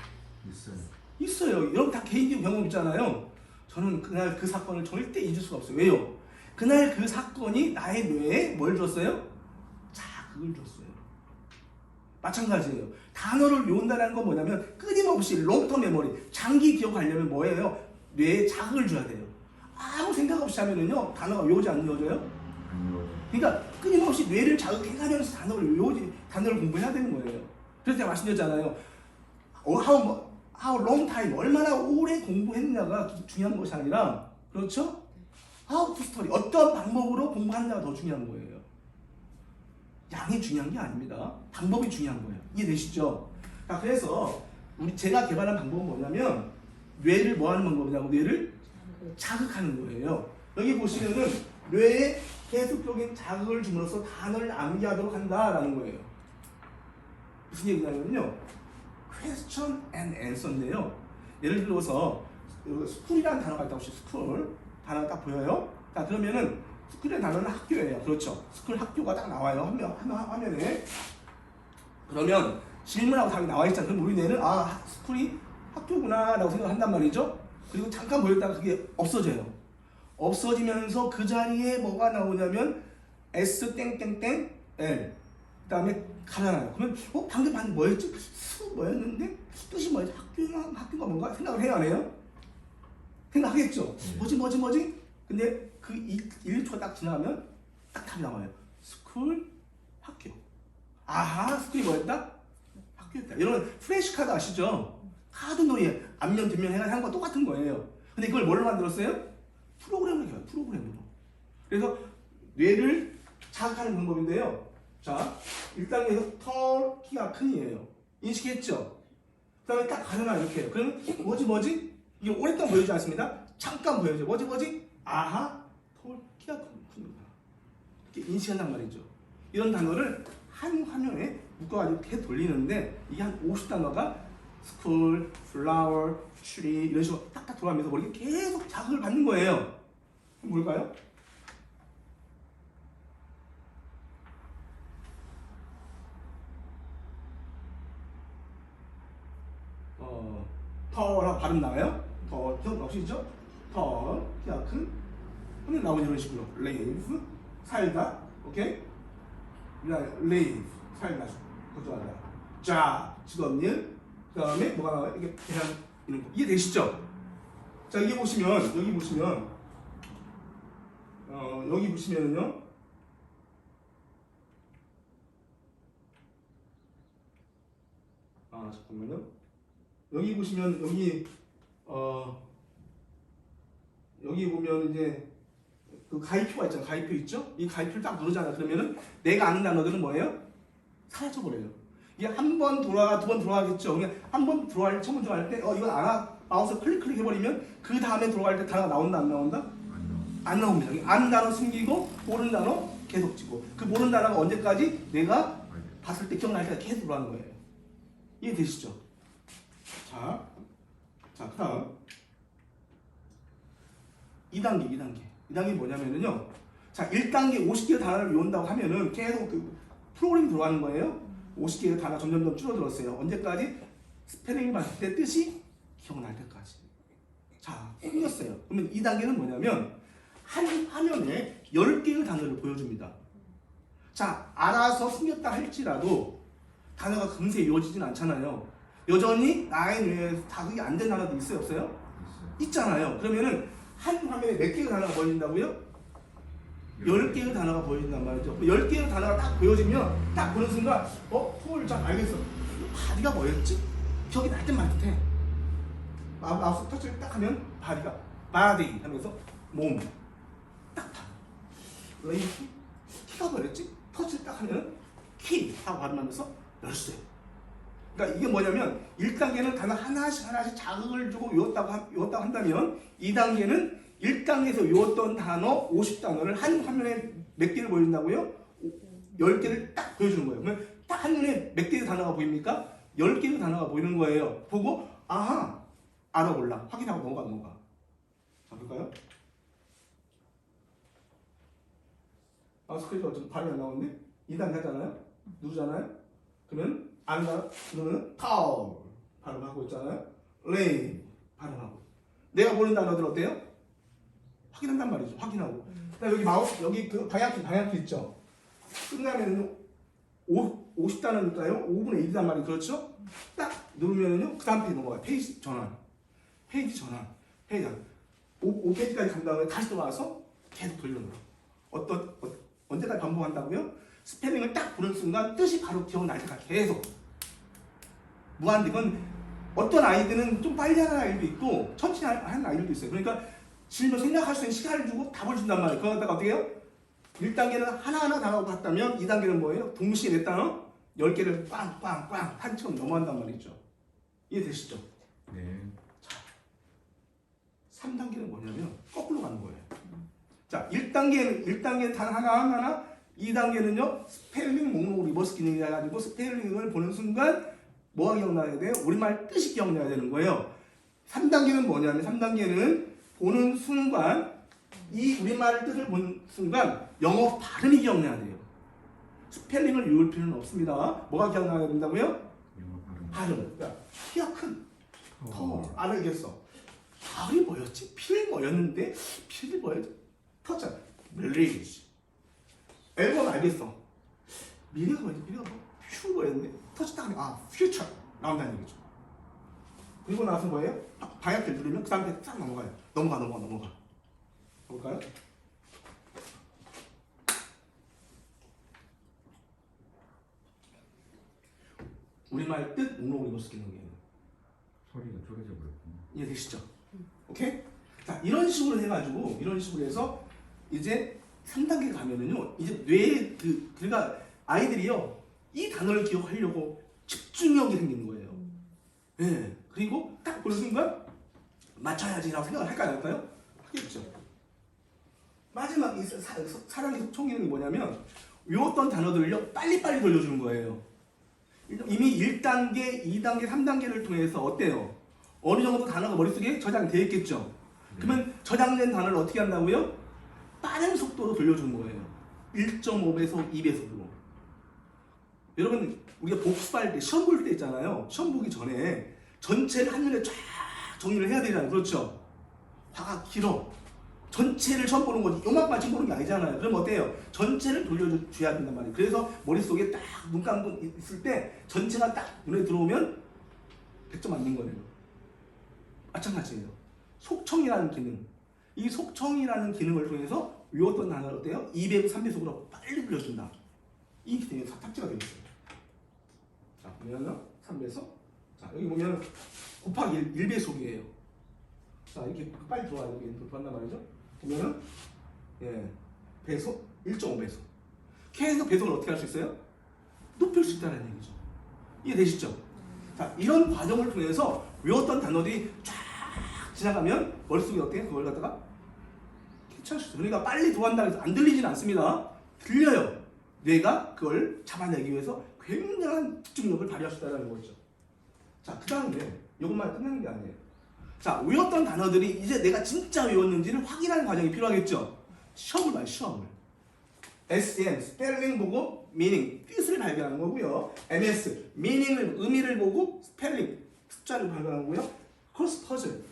Speaker 2: 있어요. 여러분 다 개인적인 경험 있잖아요. 저는 그날 그 사건을 절대 잊을 수가 없어요. 왜요? 그날 그 사건이 나의 뇌에 뭘 줬어요? 자극을 줬어요. 마찬가지예요. 단어를 외운다는 건 뭐냐면 끊임없이 롱텀 메모리, 장기 기억하려면 뭐예요? 뇌에 자극을 줘야 돼요. 아무 생각 없이 하면은요 단어가 외우지 안 외워져요? 그러니까 끊임없이 뇌를 자극해가면서 단어를 공부해야 되는 거예요. 그래서 제가 말씀드렸잖아요. How long time, 얼마나 오래 공부했느냐가 중요한 것이 아니라, 그렇죠? How to study, 어떤 방법으로 공부하느냐가 더 중요한 거예요. 양이 중요한 게 아닙니다. 방법이 중요한 거예요. 이해되시죠? 자, 그래서 제가 개발한 방법은 뭐냐면 뇌를 뭐 하는 방법이냐고, 뇌를 자극하는 거예요. 여기 보시면은 뇌에 계속적인 자극을 줌으로써 단어를 암기하도록 한다라는 거예요. 무슨 얘기냐면요, question and answer인데요. 예를 들어서 스쿨이라는 단어가 있다고 하시죠. 스쿨 단어가 딱 보여요. 자, 그러면은 스쿨의 단어는 학교예요. 그렇죠? 스쿨 학교가 딱 나와요. 화면에. 그러면 질문하고 답이 나와 있잖아요. 그럼 우리 뇌는 스쿨이 학교구나 라고 생각한단 말이죠. 그리고 잠깐 보였다가 그게 없어져요. 없어지면서 그 자리에 뭐가 나오냐면 S 땡땡땡 L, 그 다음에 가잖아요. 그러면 방금 뭐였지? 뭐였는데? 뜻이 뭐였지? 학교가 뭔가 생각을 해야 안 해요? 생각하겠죠? 뭐지? 근데 그 1초 딱 지나가면 딱 답이 나와요. 스쿨, 학교. 아하, 스쿨이 뭐였다? 학교였다. 여러분 플래시카드 아시죠? 카드 놀이 앞면 뒷면 해가지고 한 거 똑같은 거예요. 근데 그걸 뭘로 만들었어요? 프로그램으로 해요. 프로그램으로. 그래서 뇌를 자극하는 방법인데요. 자, 1단계에서 털, 키가 큰이에요. 인식했죠? 그 다음에 딱 가려나 이렇게 해요. 그러면 뭐지? 이게 오랫동안 보이지 않습니다. 잠깐 보여요. 뭐지? 아하, 털, 키가 큽니다. 이렇게 인식한단 말이죠. 이런 단어를 한 화면에 묶어가지고 계속 돌리는데 이게 한 50단어가 school, flower, tree 이런 식으로 딱딱 돌아가면서 머리가 계속 자극을 받는 거예요. 뭘까요? 털하고 발음 나와요? 털, 기억 없으시죠? 털, 키가 큰, 오늘 나오는 이런 식으로 live, 살다, 오케이? live, 살다, 걱정하다. 자, 직업일, 그 다음에 뭐가 나와요? 이게 계산 이런 거 이해되시죠? 자, 여기 보시면은요, 잠깐만요. 여기 보시면 여기 보면 이제 그 가입표가 있잖아요. 가입표 있죠? 이 가입표를 딱 누르잖아요. 그러면은 내가 아는 단어들은 뭐예요? 사라져버려요. 이게 한 번 돌아가, 두 번 돌아가겠죠. 그냥 한 번 들어갈, 처음 들어갈 때, 이건 알아? 마우스 클릭 해버리면 그 다음에 들어갈 때 단어가 나온다, 안 나온다? 안 나옵니다. 아는 단어 숨기고, 모르는 단어 계속 찍고. 그 모르는 단어가 언제까지 내가 봤을 때 기억날 때 계속 들어가는 거예요. 이해되시죠? 자, 그 다음 2단계 뭐냐면요. 자, 1단계 50개의 단어를 외운다고 하면은 계속 그 프로그램이 들어가는 거예요. 50개의 단어가 점점 줄어들었어요. 언제까지? 스펠링 봤을 때 뜻이 기억날 때까지. 자, 숨겼어요. 그러면 2단계는 뭐냐면 한 화면에 10개의 단어를 보여줍니다. 자, 알아서 숨겼다 할지라도 단어가 금세 이어지진 않잖아요. 여전히 나의 뇌에서 자극이 안 된 단어도 있어요, 없어요? 있잖아요. 그러면은 한 화면에 몇 개의 단어가 보여진다고요? 10개의 단어가 보여진단 말이죠. 10개의 단어가 딱 보여지면 딱 보는 순간 헐, 잘 알겠어. 바디가 뭐였지? 기억이 날 때만 해. 마우스 터치를 딱 하면 바디가 바디 하면서 몸 딱 봐. 레이키 키가 뭐였지? 터치를 딱 하면 키 하고 발음하면서 열쇠. 그러니까 이게 뭐냐면 1단계는 단어 하나씩 자극을 주고 외웠다고 한다면 2단계는 1단계에서 외웠던 단어 50단어를 한 화면에 몇 개를 보여준다고요? 10개를 딱 보여주는 거예요. 그러면 딱 한 눈에 몇 개의 단어가 보입니까? 10개의 단어가 보이는 거예요. 보고 아하 알아볼라 확인하고 넘어가. 자, 볼까요? 스크린이 좀 발음이 안 나오는데 2단계 하잖아요? 누르잖아요? 그러면 안다 그러면 타올 발음하고 있잖아요. 레인 발음하고. 내가 모르는 단어들 어때요? 확인한단 말이죠. 확인하고. 여기 마우스 여기 그 방향키 있죠. 끝나면 50단어니까요. 5분의 1이란 말이 그렇죠? 딱 누르면은요. 그 다음 페이지 넘어가요. 페이지 전환. 5페이지까지 간 다음에 다시 돌아와서 계속 돌려놓아. 언제까지 반복한다고요? 스펠링을 딱 보는 순간 뜻이 바로 기억날 때까지 계속 무한대. 이건 어떤 아이들은 좀 빨리 하는 아이들도 있고 천천히 하는 아이들도 있어요. 그러니까 질문 생각할 수 있는 시간을 주고 답을 준단 말이에요. 그거 갖다가 어떻게 해요? 1단계는 하나하나 단어가 봤다면 2단계는 뭐예요? 동시에 몇 단어? 10개를 빵빵빵 한처럼 넘어간단 말이죠. 이해되시죠?
Speaker 3: 네.
Speaker 2: 자, 3단계는 뭐냐면 거꾸로 가는 거예요. 자, 1단계는 단 하나하나 2단계는요, 스펠링 목록 리버스 기능이 해가지고 스펠링을 보는 순간 뭐가 기억나야 돼요? 우리말 뜻이 기억나야 되는 거예요. 3단계는 뭐냐면 3단계는 보는 순간 이 우리말 뜻을 보는 순간 영어 발음이 기억나야 돼요. 스펠링을 외울 필요는 없습니다. 뭐가 기억나야 된다고요?
Speaker 3: 영어
Speaker 2: 발음. 그러니까 키가 큰, 알겠어. 발이 뭐였지? 필이 뭐였는데? 필이 뭐였지? 터치. 릴리즈. 앨범 알겠어. 미래가 뭐지? 미래가 뭐? 퓨어였는데 터치 딱 하면 퓨처 나온다는 얘기죠. 그리고 나서 뭐예요? 방향키를 누르면 그 다음에 싹 넘어가요. 넘어가. 볼까요? 우리말 뜻 목록을 입었을 기능이에요.
Speaker 3: 소리가 줄어져 버렸구나.
Speaker 2: 이해되시죠? 오케이? 자, 이런 식으로 해서 이제 3단계 가면은요, 이제 뇌에 그러니까 아이들이요, 이 단어를 기억하려고 집중력이 생기는 거예요. 예. 그리고 딱 보는 순간 맞춰야지라고 생각을 할까요? 안 할까요? 하겠죠. 마지막 이 사랑의 속성기능이 뭐냐면 외웠던 단어들을요 빨리빨리 돌려주는 거예요. 이미 1단계, 2단계, 3단계를 통해서 어때요? 어느 정도 단어가 머릿속에 저장되어 있겠죠. 그러면 저장된 단어를 어떻게 한다고요? 빠른 속도로 돌려주는 거예요. 1.5배속, 2배속으로. 여러분 우리가 복습할 때 시험 볼 때 있잖아요. 시험 보기 전에 전체를 한눈에 쫙 정리를 해야 되잖아요. 그렇죠? 화가 길어. 전체를 처음 보는 거지 요만큼만 보는 게 아니잖아요. 그럼 어때요? 전체를 돌려줘야 된단 말이에요. 그래서 머릿속에 딱 눈 감고 있을 때 전체가 딱 눈에 들어오면 100점 맞는 거예요. 마찬가지예요. 속청이라는 기능. 이 속청이라는 기능을 통해서 외웠던 단어를 어때요? 2배속, 3배속으로 빨리 불려준다. 이 기능이 다 탑재가 되어 있어요. 자, 보면은 3배속. 자, 여기 보면 곱하기 1배속이에요. 자, 이렇게 빨리 들어와요. 여기 들어간단 말이죠. 보면은 예, 배속 1.5배속. 계속 배속을 어떻게 할 수 있어요? 높일 수 있다는 얘기죠. 이해되시죠? 자, 이런 과정을 통해서 외웠던 단어들이 쫙 지나가면 머릿속에 어떻게 그걸 갖다가 캐치할 수 있어요. 그러니까 빨리 들어간다고 해서 안 들리진 않습니다. 들려요. 뇌가 그걸 잡아내기 위해서 굉장한 집중력을 발휘할 수 있다는 거죠. 자, 그 다음에 이것만 끝나는 게 아니에요. 자, 외웠던 단어들이 이제 내가 진짜 외웠는지를 확인하는 과정이 필요하겠죠. 시험을 봐요, 시험을. SEM, 스펠링 보고 미닝, 뜻을 발견하는 거고요. MS, 미닝을, 의미를 보고 스펠링, 숫자를 발견하고요. 크로스 퍼즐,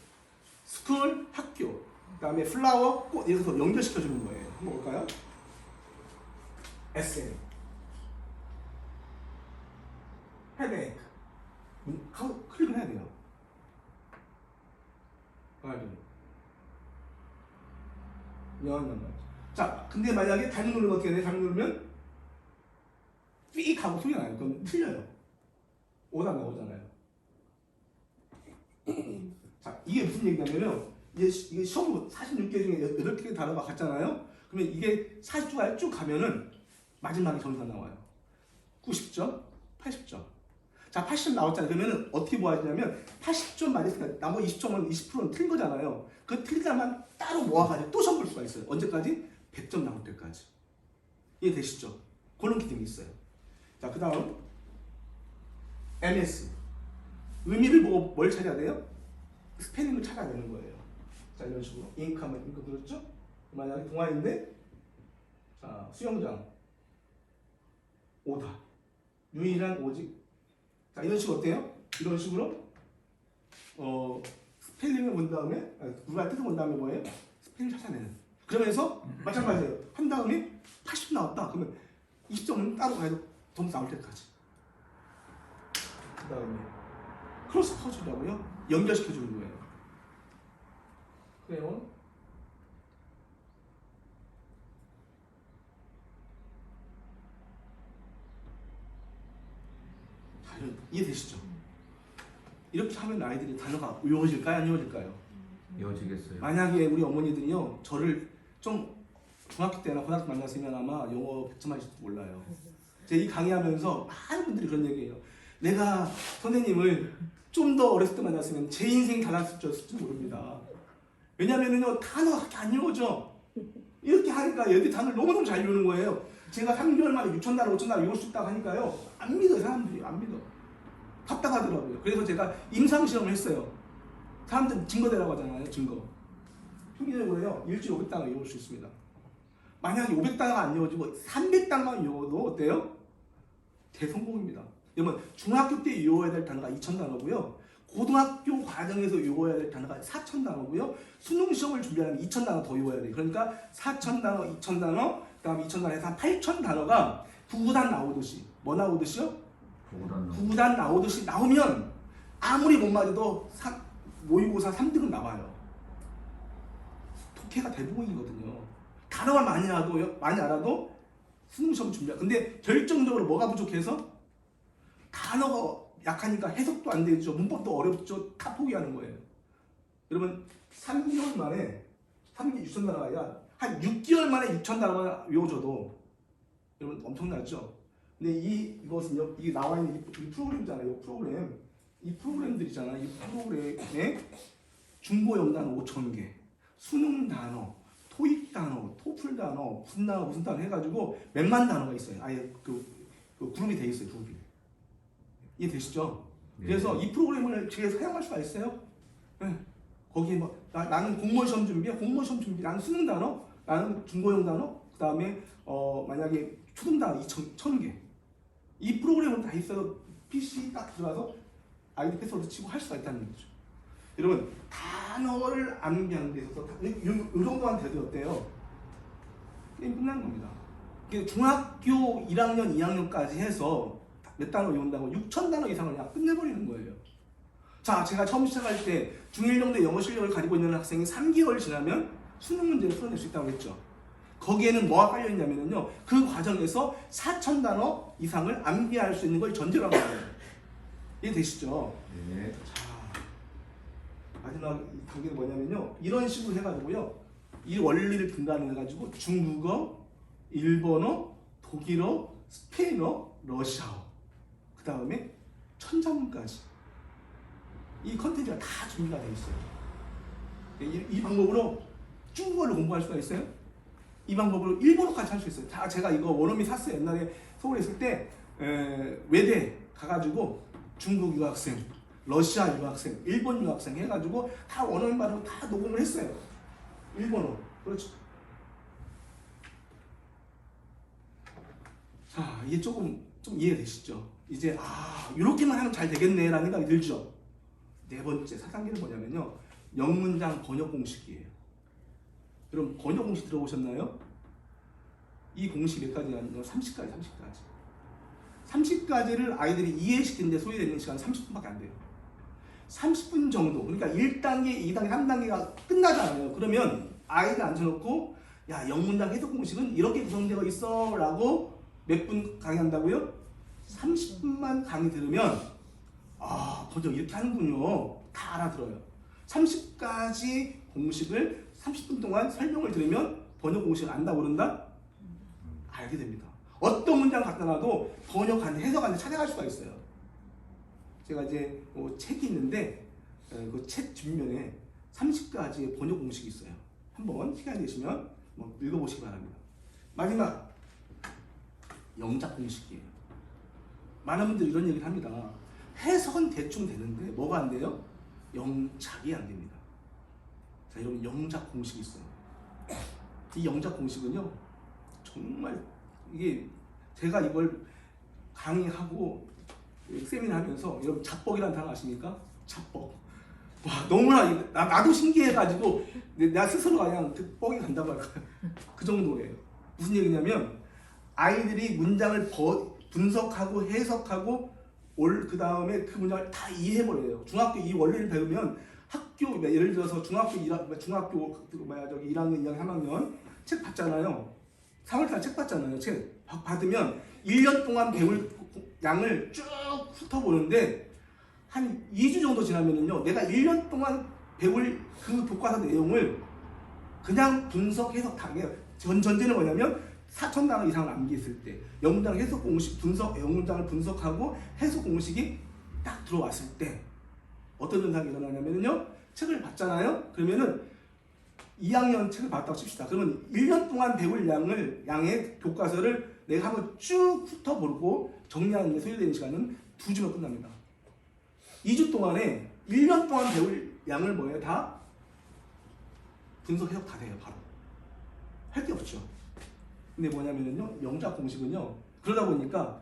Speaker 2: 스쿨, 학교, 그 다음에 플라워, 꽃, 여기서 연결시켜주는 거예요. 한번 볼까요? SM, 헤데이크, 클릭을 해야 돼요. 자, 근데 만약에 잘못 누르면 어떻게 돼? 잘못 누르면 삐 하고 소리가 나요. 그럼 틀려요. 오답 나오잖아요. 자, 이게 무슨 얘기냐면요. 이게 시험 46개 중에 8개 단어가 같잖아요. 그러면 이게 40주가 쭉 가면은 마지막에 점수가 나와요. 90점, 80점. 자, 80점 나왔잖아요. 그러면 어떻게 모아지냐면 80점 맞았으니까 나머지 20점은 20%는 틀린 거잖아요. 그 틀린 자만 따로 모아가지고 또 시험 볼 수가 있어요. 언제까지? 100점 나올 때까지. 이해되시죠? 그런 기능이 있어요. 자, 그 다음 MS. 의미를 보고 뭘 찾아야 돼요? 스펠링을 찾아야 되는 거예요. 자, 이런 식으로 잉크하면 잉크 그렇죠? 만약에 동아인데 자, 수영장 오다. 유일한 오직. 자, 이런 식으로 어때요? 이런 식으로 스펠링을 본 다음에 누가 뜻을 본 다음에 뭐예요? 스펠링을 찾아내는. 그러면서 마찬가지예요. 한 다음에 80 나왔다. 그러면 20점은 따로 가야 돼. 점수 나올 때까지. 그 다음에 크로스 퍼즐이라고요. 연결시켜주는 거예요. 그래요. 자, 이해되시죠? 이렇게 하면 아이들이 단어가 외워질까요? 안 외워질까요?
Speaker 3: 이어지겠어요.
Speaker 2: 만약에 우리 어머니들이요 저를 좀 중학교 때나 고등학교 만났으면 아마 영어 100점 하실지도 몰라요. 제가 이 강의하면서 많은 분들이 그런 얘기해요. 내가 선생님을 좀 더 어렸을 때 만났으면 제 인생이 달랐을지 모릅니다. 왜냐면은요 단어가 안 외워져. 이렇게 하니까 얘들이 단어를 너무너무 잘 외우는 거예요. 제가 3개월 만에 6,000단어, 5,000단어 외울 수 있다고 하니까요 안 믿어요. 사람들이 안 믿어. 답답하더라고요. 그래서 제가 임상시험을 했어요. 사람들 증거 대라고 하잖아요. 증거. 평균적으로요 일주일에 500단어 외울 수 있습니다. 만약에 500단어가 안 외워지고 300단어만 외워도 어때요? 대성공입니다. 여러분 중학교 때 외워야 될 단어가 2,000단어고요. 고등학교 과정에서 외워야 될 단어가 4,000단어고요. 수능 시험을 준비하려면 2,000단어 더 외워야 돼요. 그러니까 4,000단어, 2,000단어, 그 다음 2,000단어에서 한 8,000단어가 구구단 나오듯이 뭐 나오듯이요? 구구단 나오듯이 나오면 아무리 못 맞아도 모의고사 3등은 나와요. 독해가 대부분이거든요. 단어만 많이 알아도 수능 시험 준비하. 근데 결정적으로 뭐가 부족해서 단어가 약하니까 해석도 안 되죠. 문법도 어렵죠. 다 포기하는 거예요. 여러분 3개월 만에 6,000단어가 아니라 한 6개월 만에 6,000단어만 외워줘도 여러분 엄청나죠. 근데 이것은요, 이게 나와 있는 이 프로그램이잖아요. 이 프로그램들이잖아. 이 프로그램에 중고 영단 5,000개, 수능 단어, 토익 단어, 토플 단어, 무슨 단어 해가지고 몇만 단어가 있어요. 아예 그 그룹이 돼 있어요. 그룹이. 이해되시죠?
Speaker 3: 네.
Speaker 2: 그래서 이 프로그램을 제가 사용할 수가 있어요. 네. 거기에 뭐 나는 공무원 시험 준비야. 공무원 시험 준비. 나는 수능 단어, 나는 중고용 단어, 그 다음에 만약에 초등 단어 1,000개. 이 프로그램은 다 있어요. PC 딱 들어가서 아이디 패스워드 치고 할 수가 있다는 거죠. 여러분 단어를 암기하는 데 있어서 이 정도만 돼도 어때요? 게임 끝난 겁니다. 중학교 1학년, 2학년까지 해서 몇 단어 외운다고 6,000단어 이상을 그냥 끝내버리는 거예요. 자, 제가 처음 시작할 때 중1 정도의 영어 실력을 가지고 있는 학생이 3개월 지나면 수능 문제를 풀어낼 수 있다고 했죠. 거기에는 뭐가 깔려있냐면요, 그 과정에서 4,000단어 이상을 암기할 수 있는 걸 전제로 한 거예요. 이해되시죠?
Speaker 3: 네.
Speaker 2: 자, 마지막 단계가 뭐냐면요, 이런 식으로 해가지고요, 이 원리를 근간으로 해가지고 중국어, 일본어, 독일어, 스페인어, 러시아어, 그 다음에 천자문까지 이 컨텐츠가 다 준비가 되어 있어요. 이 방법으로 중국어를 공부할 수가 있어요. 이 방법으로 일본어까지 할 수 있어요. 다 제가 이거 원어민 샀어요. 옛날에 서울에 있을 때 외대 가가지고 중국 유학생, 러시아 유학생, 일본 유학생 해가지고 다 원어민 발음으로 다 녹음을 했어요. 일본어. 그렇죠. 자, 이게 좀 이해되시죠? 이제 이렇게만 하면 잘 되겠네라는 생각이 들죠? 네 번째 4단계는 뭐냐면요, 영문장 번역 공식이에요. 여러분 번역 공식 들어보셨나요? 이 공식 몇 가지냐면요, 30가지를 아이들이 이해시키는데 소요되는 시간 30분밖에 안 돼요. 30분 정도, 그러니까 1단계, 2단계, 3단계가 끝나잖아요. 그러면 아이를 앉혀놓고 야, 영문장 해석 공식은 이렇게 구성되어 있어 라고 몇 분 강의한다고요? 30분만 강의 들으면 번역 이렇게 하는군요. 다 알아들어요. 30가지 공식을 30분 동안 설명을 들으면 번역 공식을 안다 모른다? 알게 됩니다. 어떤 문장 갖다 놔도 번역하는 해석하는 찾아갈 수가 있어요. 제가 이제 책이 있는데 그 책 뒷면에 30가지의 번역 공식이 있어요. 한번 시간 되시면 읽어보시기 바랍니다. 마지막 영작 공식이에요. 많은 분들이 이런 얘기를 합니다. 해석은 대충 되는데 뭐가 안 돼요? 영작이 안 됩니다. 자, 여러분 영작 공식이 있어요. 이 영작 공식은요, 정말 이게 제가 이걸 강의하고 세미나 하면서 여러분 잡벅이라는 단어 아십니까? 잡벅. 와, 너무나 나도 신기해가지고 나 스스로가 그냥 뻑이 간다고 할까요? 그 정도예요. 무슨 얘기냐면 아이들이 문장을 분석하고 해석하고 그 다음에 그 문장을 다 이해해버려요. 중학교 이 원리를 배우면 학교, 예를 들어서 중학교 1학년, 2학년, 3학년 책 받잖아요. 3월달 책 받잖아요. 책 받으면 1년 동안 배울 양을 쭉 훑어보는데 한 2주 정도 지나면은요, 내가 1년 동안 배울 그 교과서 내용을 그냥 분석, 해석 다 해요. 전제는 뭐냐면 4,000단어 이상을 암기했을 때 영문장 해석 공식 영문장을 분석하고 해석 공식이 딱 들어왔을 때 어떤 현상이 일어나냐면요, 책을 봤잖아요. 그러면은 2학년 책을 봤다고 칩시다. 그러면 1년 동안 배울 양의 교과서를 내가 한번 쭉 훑어보고 정리하는 데 소요되는 시간은 2주면 끝납니다. 2주 동안에 1년 동안 배울 양을 뭐예요? 다 분석, 해석 다 돼요. 바로 할 게 없죠. 근데 뭐냐면요, 영작 공식은요, 그러다 보니까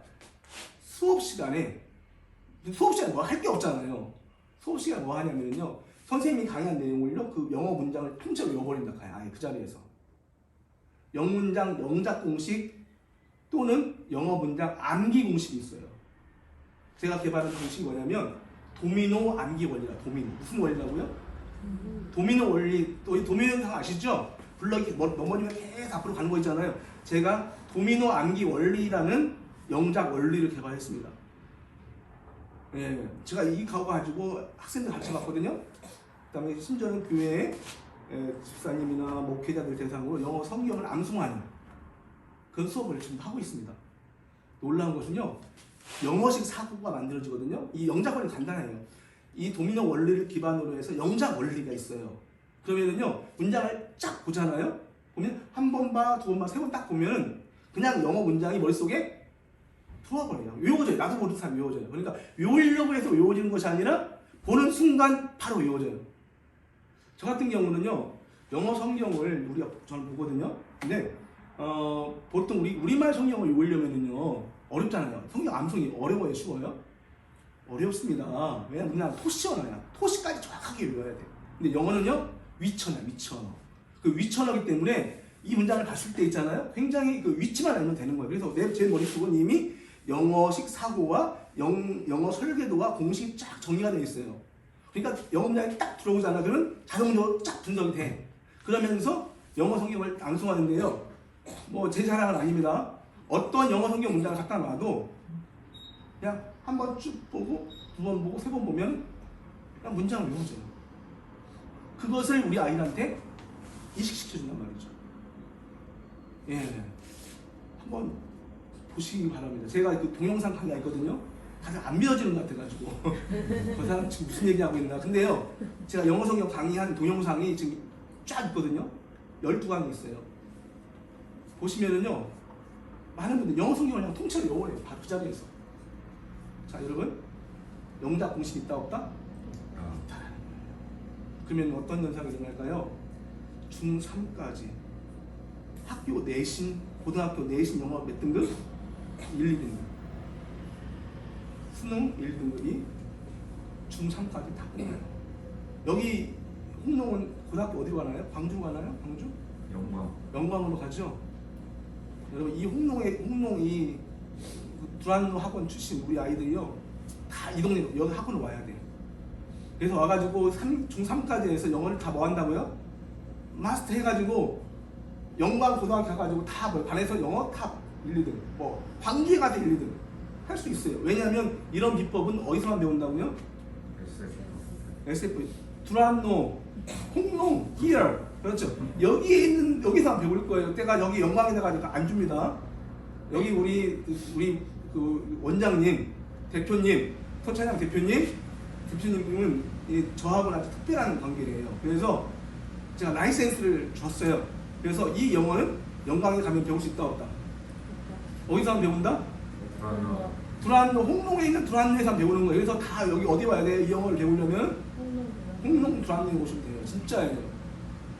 Speaker 2: 수업 시간에 뭐 할 게 없잖아요. 수업 시간에 뭐 하냐면요, 선생님이 강의한 내용을요, 그 영어 문장을 통째로 외워버린다. 아예 그 자리에서 영문장 영작 공식 또는 영어 문장 암기 공식이 있어요. 제가 개발한 공식이 뭐냐면 도미노 암기 원리라. 도미노 무슨 원리라고요? 도미노 원리. 또 도미노 현상 아시죠? 블럭이 넘어지면 계속 앞으로 가는 거 있잖아요. 제가 도미노 암기 원리라는 영작 원리를 개발했습니다. 예, 제가 이 가고 가지고 학생들 같이 봤거든요. 그다음에 심지어는 교회에 집사님이나 목회자들 대상으로 영어 성경을 암송하는 그런 수업을 지금 하고 있습니다. 놀라운 것은요. 영어식 사고가 만들어지거든요. 이 영작 원리 간단해요. 이 도미노 원리를 기반으로 해서 영작 원리가 있어요. 그러면은요 문장을 쫙 보잖아요. 보면 한 번 봐, 두 번 봐, 세 번 딱 보면은 그냥 영어 문장이 머릿속에 들어와 버려요. 외워져요. 나도 모르는 사람 외워져요. 그러니까 외우려고 해서 외워지는 것이 아니라 보는 순간 바로 외워져요. 저 같은 경우는요 영어 성경을 저는 보거든요. 근데 보통 우리말 성경을 외우려면은요 어렵잖아요. 성경 암송이 어려워요, 쉬워요? 어렵습니다. 왜냐면 그냥 토시어나요. 토시까지 정확하게 외워야 돼요. 근데 영어는요 위쳐나요, 위쳐. 그 위쳐나기 때문에 이 문장을 봤을 때 있잖아요. 굉장히 그 위치만 알면 되는 거예요. 그래서 제 머릿속은 이미 영어식 사고와 영어 설계도와 공식이 쫙 정리가 되어 있어요. 그러니까 영어 문장이 딱 들어오잖아. 그러면 자동적으로 쫙 분석이 돼. 그러면서 영어 성경을 암송하는데요. 뭐 제 자랑은 아닙니다. 어떤 영어 성경 문장을 갖다 놔도 그냥 한 번 쭉 보고 두 번 보고 세 번 보면 그냥 문장을 외워져요. 그것을 우리 아이한테 이식시켜준단 말이죠. 예, 한번 보시기 바랍니다. 제가 그 동영상 강의가 있거든요. 다들 안 믿어지는 것 같아가지고 그 사람 지금 무슨 얘기하고 있나. 근데요 제가 영어 성경 강의한 동영상이 지금 쫙 있거든요. 12강이 있어요. 보시면은요 많은 분들 영어 성경을 그냥 통째로 외워요. 바로 그 자리에서. 자 여러분 영작 공식 있다 없다? 있다라는 거예요. 그러면 어떤 현상이 일어날까요? 중3까지 학교 내신 고등학교 내신 영어 몇 등급? 1, 2등급. 수능 1등급이 중3까지 다 끝나요. 여기 홍농은 고등학교 어디로 가나요? 광주 가나요? 광주? 영광으로 가죠. 여러분 이 홍농이 두란노 학원 출신 우리 아이들이요 다 이 동네 여기 학원을 와야 돼요. 그래서 와가지고 중3까지 해서 영어를 다 뭐 한다고요? 마스터 해가지고 영광 고등학교 가가지고 다 뭐 반에서 영어 탑 1, 2등 뭐 광주에 가서 1, 2등 할 수 있어요. 왜냐하면 이런 비법은 어디서만 배운다고요? SF 두란노 홍농 here 그렇죠. 여기에 있는 여기서 배울 거예요. 때가 여기 영광에다 가니까 안 줍니다. 여기 우리 그 원장님, 대표님, 서차장 대표님은 저하고는 아주 특별한 관계래요. 그래서 제가 라이센스를 줬어요. 그래서 이 영어는 영광에 가면 배울 수 있다 없다? 어디서 배운다? 두란노 홍농에 있는 두란노에서 배우는 거예요. 그래서 다 여기 어디 와야 돼? 이 영어를 배우려면 홍농 두란노에 오시면 돼요. 진짜예요.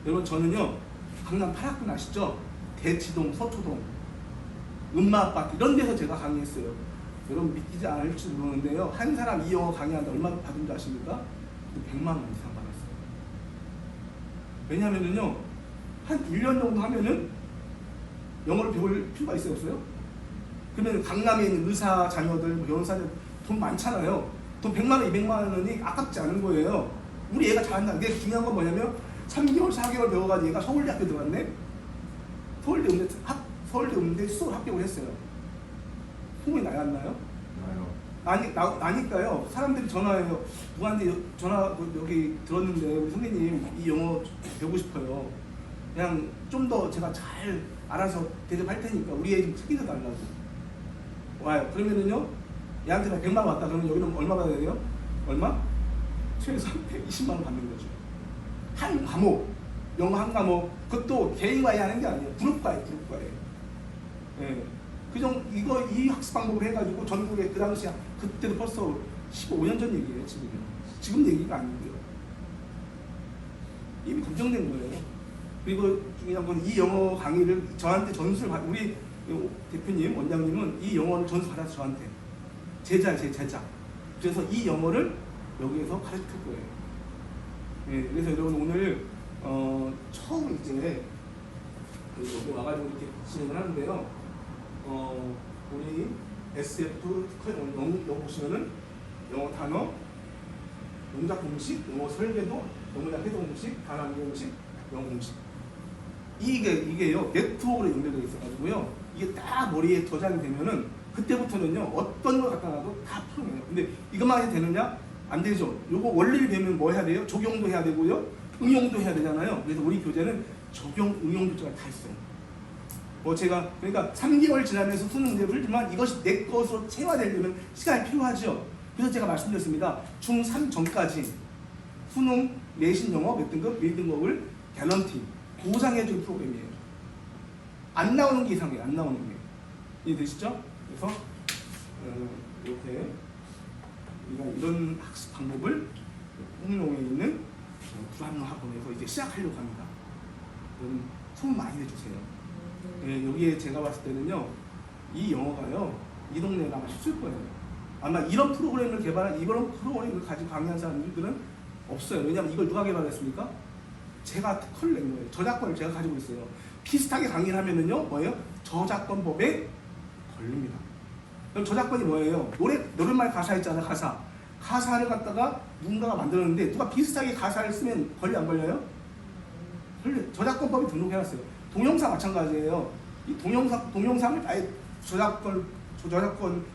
Speaker 2: 여러분 저는요 강남 8학군 아시죠? 대치동, 서초동, 음마아파트 이런 데서 제가 강의했어요. 여러분 믿기지 않을지 모르는데요. 한 사람 이 영어 강의하는데 얼마 받은 줄 아십니까? 100만 원 이상 받았어요. 왜냐면은요 한 1년 정도 하면은 영어를 배울 필요가 있어요 없어요? 그러면 강남에 있는 의사 자녀들, 변호사들 돈 많잖아요. 돈 100만 원, 200만 원이 아깝지 않은 거예요. 우리 애가 잘한다. 근데 중요한 건 뭐냐면 3개월, 4개월 배워가지고 얘가 서울대학교 들어갔네? 서울대 음대 수업을 합격을 했어요. 소문이 나요, 안 나요? 나니까요. 사람들이 전화해요. 누구한테 전화 여기 들었는데 우리 선생님 이 영어 배우고 싶어요. 그냥 좀 더 제가 잘 알아서 대접할 테니까 우리 애 좀 책임져 달라고 와요. 그러면은요 얘한테 100만 원 왔다 그러면 여기는 얼마 받아야 돼요? 얼마? 최소한 120만 원 받는 거죠. 한 과목, 영어 한 과목, 그것도 개인과에 하는 게 아니에요. 그룹과에. 예. 이 학습 방법을 해가지고 전국에 그 당시에 그때도 벌써 15년 전 얘기예요, 지금요. 지금 얘기가 아니고요. 이미 검증된 거예요. 그리고 중요한 건 이 영어 강의를 저한테 전수를 우리 대표님, 원장님은 이 영어를 전수 받아서 저한테 제 제자. 그래서 이 영어를 여기에서 가르칠 거예요. 예, 그래서 여러분 오늘 처음 이제 여기 와가지고 이렇게 진행을 하는데요. 우리 SF 영어 보시면은 영어 단어, 영작 공식, 영어 설계도, 영문학 해석 공식, 단어 암기 공식, 영어 공식. 이게요 네트워크로 연결되어 있어가지고요. 이게 딱 머리에 저장이 되면은 그때부터는요 어떤 걸 갖다 놔도 다 풀어내요. 근데 이것만 해도 되느냐? 안 되죠. 요거 원리를 배우면 뭐 해야 돼요? 적용도 해야 되고요. 응용도 해야 되잖아요. 그래서 우리 교재는 적용, 응용 교재가 다 있어요. 뭐 제가 그러니까 3개월 지나면서 수능 문제를 풀지만 이것이 내 것으로 체화되려면 시간이 필요하죠. 그래서 제가 말씀드렸습니다. 중3 전까지 수능 내신 영어 몇 등급 1등급을 개런티 보장해줄 프로그램이에요. 안 나오는 게 이상해요. 안 나오는 게. 이해되시죠? 그래서 이렇게 우리가 이런 학습 방법을 홍룡에 있는 불합리화 학원에서 이제 시작하려고 합니다. 여러분 소문 많이 내주세요. 예, 여기에 제가 봤을 때는요, 이 영어가요, 이 동네에 아마 쉽을 거예요. 아마 이런 프로그램을 개발한, 이런 프로그램을 가지고 강의한 사람들은 없어요. 왜냐하면 이걸 누가 개발했습니까? 제가 특허를 낸 거예요. 저작권을 제가 가지고 있어요. 비슷하게 강의를 하면은요, 뭐예요? 저작권법에 걸립니다. 그럼 저작권이 뭐예요? 노랫말 가사 있잖아요, 가사. 가사를 갖다가 누군가가 만들었는데, 누가 비슷하게 가사를 쓰면 걸려, 안 걸려요? 걸려. 저작권법이 등록해놨어요. 동영상 마찬가지예요. 이 동영상을 아예 저작권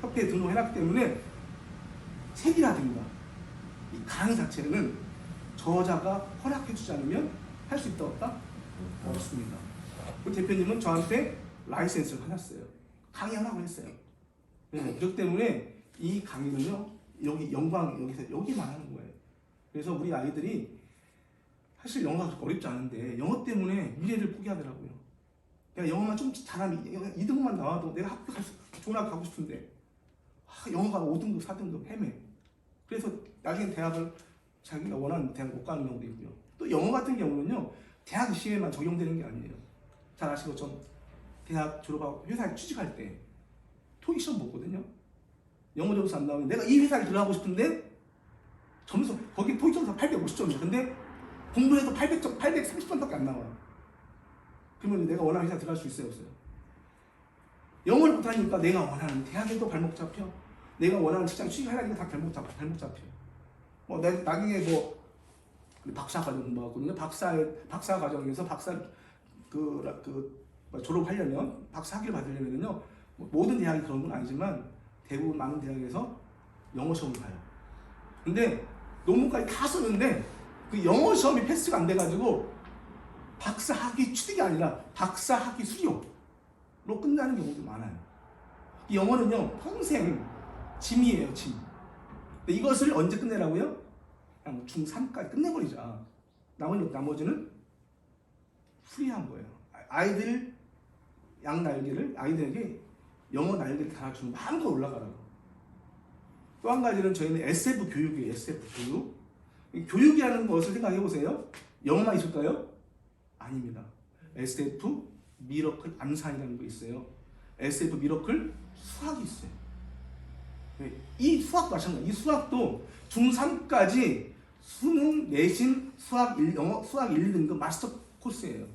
Speaker 2: 협회에 등록해놨기 때문에 책이라든가 이 강의 자체는 저자가 허락해주지 않으면 할 수 있다 없다? 없습니다. 그 대표님은 저한테 라이센스를 해놨어요. 강의하라고 했어요. 네, 그렇기 때문에 이 강의는요, 여기만 하는 거예요. 그래서 우리 아이들이 사실 영어가 그렇게 어렵지 않은데 영어 때문에 미래를 포기하더라고요. 내가 영어만 좀 잘하면 2등급만 나와도 내가 학교 좋은 학교 가고 싶은데 영어가 5등급, 4등급 헤매. 그래서 나중에 대학을 자기가 원하는 대학 못 가는 경우도 있고요. 또 영어 같은 경우는요, 대학 시험에만 적용되는 게 아니에요. 잘 아시는 것처럼 대학 졸업하고 회사에 취직할 때 토익 시험 보거든요. 영어 점수 안 나오면 내가 이 회사에 들어가고 싶은데 점수 거기 토익 점수 850점이에요. 근데 공부해도 830점밖에 안 나와요. 그러면 내가 원하는 회사 들어갈 수 있어요, 없어요? 영어를 못하니까 내가 원하는 대학에도 발목 잡혀. 내가 원하는 직장 취직하려니까 다 발목 잡혀. 뭐 나중에 뭐 박사 과정 공부하거든요. 박사 과정에서 졸업하려면 박사 학위를 받으려면요, 모든 대학이 그런 건 아니지만 대부분 많은 대학에서 영어 시험을 봐요. 근데 논문까지 다 썼는데 그 영어 시험이 패스가 안 돼가지고 박사 학위 취득이 아니라 박사 학위 수료로 끝나는 경우도 많아요. 이 영어는요, 평생 짐이에요, 짐. 근데 이것을 언제 끝내라고요? 그냥 중3까지 끝내버리자. 나머지는 프리한 거예요. 아이들에게 영어 날개를 달아주면 마음껏 올라가라고. 또 한 가지는 저희는 SF 교육이에요. SF 교육. 교육이라는 것을 생각해 보세요. 영어만 있을까요? 아닙니다. SF 미러클 암산이라는 거 있어요. SF 미러클 수학이 있어요. 이 수학도 마찬가지예요. 이 수학도 중3까지 수능 내신 영어 수학 1등급 마스터 코스예요.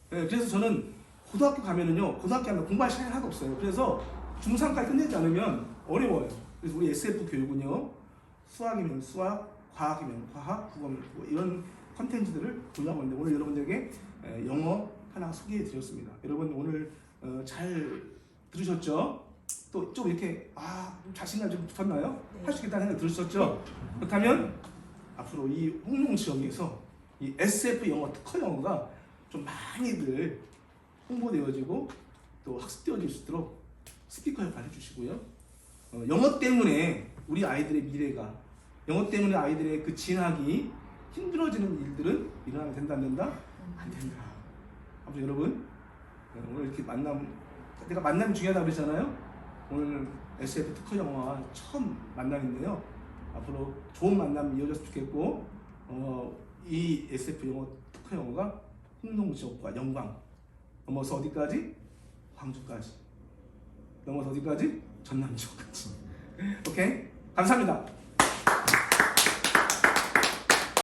Speaker 2: 그래서 저는 고등학교 가면은요, 고등학교 하면 공부할 시간이 하나도 없어요. 그래서 중3까지 끝내지 않으면 어려워요. 그래서 우리 SF 교육은요, 수학이면 수학, 과학이면 과학, 국어면 국어, 이런 컨텐츠들을 보려고 하는데 오늘 여러분들에게 영어 하나 소개해 드렸습니다. 여러분 오늘 잘 들으셨죠? 또 좀 이렇게 자신감 좀 붙었나요?
Speaker 4: 네.
Speaker 2: 할 수 있다는 생각 들으셨죠? 그렇다면 앞으로 이 홍룡 시험에서 이 SF 영어, 특허 영어가 좀 많이들 홍보되어지고 또 학습되어질 수 있도록 스피커 역할을 해주시고요. 영어 때문에 우리 아이들의 미래가, 영어 때문에 아이들의 그 진학이 힘들어지는 일들은 일어나면 된다, 안 된다? 안 된다. 아무튼 여러분, 오늘 이렇게 내가 만남이 중요하다고 그랬잖아요. 오늘 SF 특허 영어와 처음 만남인데요. 앞으로 좋은 만남 이어졌으면 좋겠고, 이 SF 영어 특허 영어가 홍동 지역과 영광 넘어서 어디까지? 광주까지. 넘어서 어디까지? 전남 지역까지. 오케이? 감사합니다.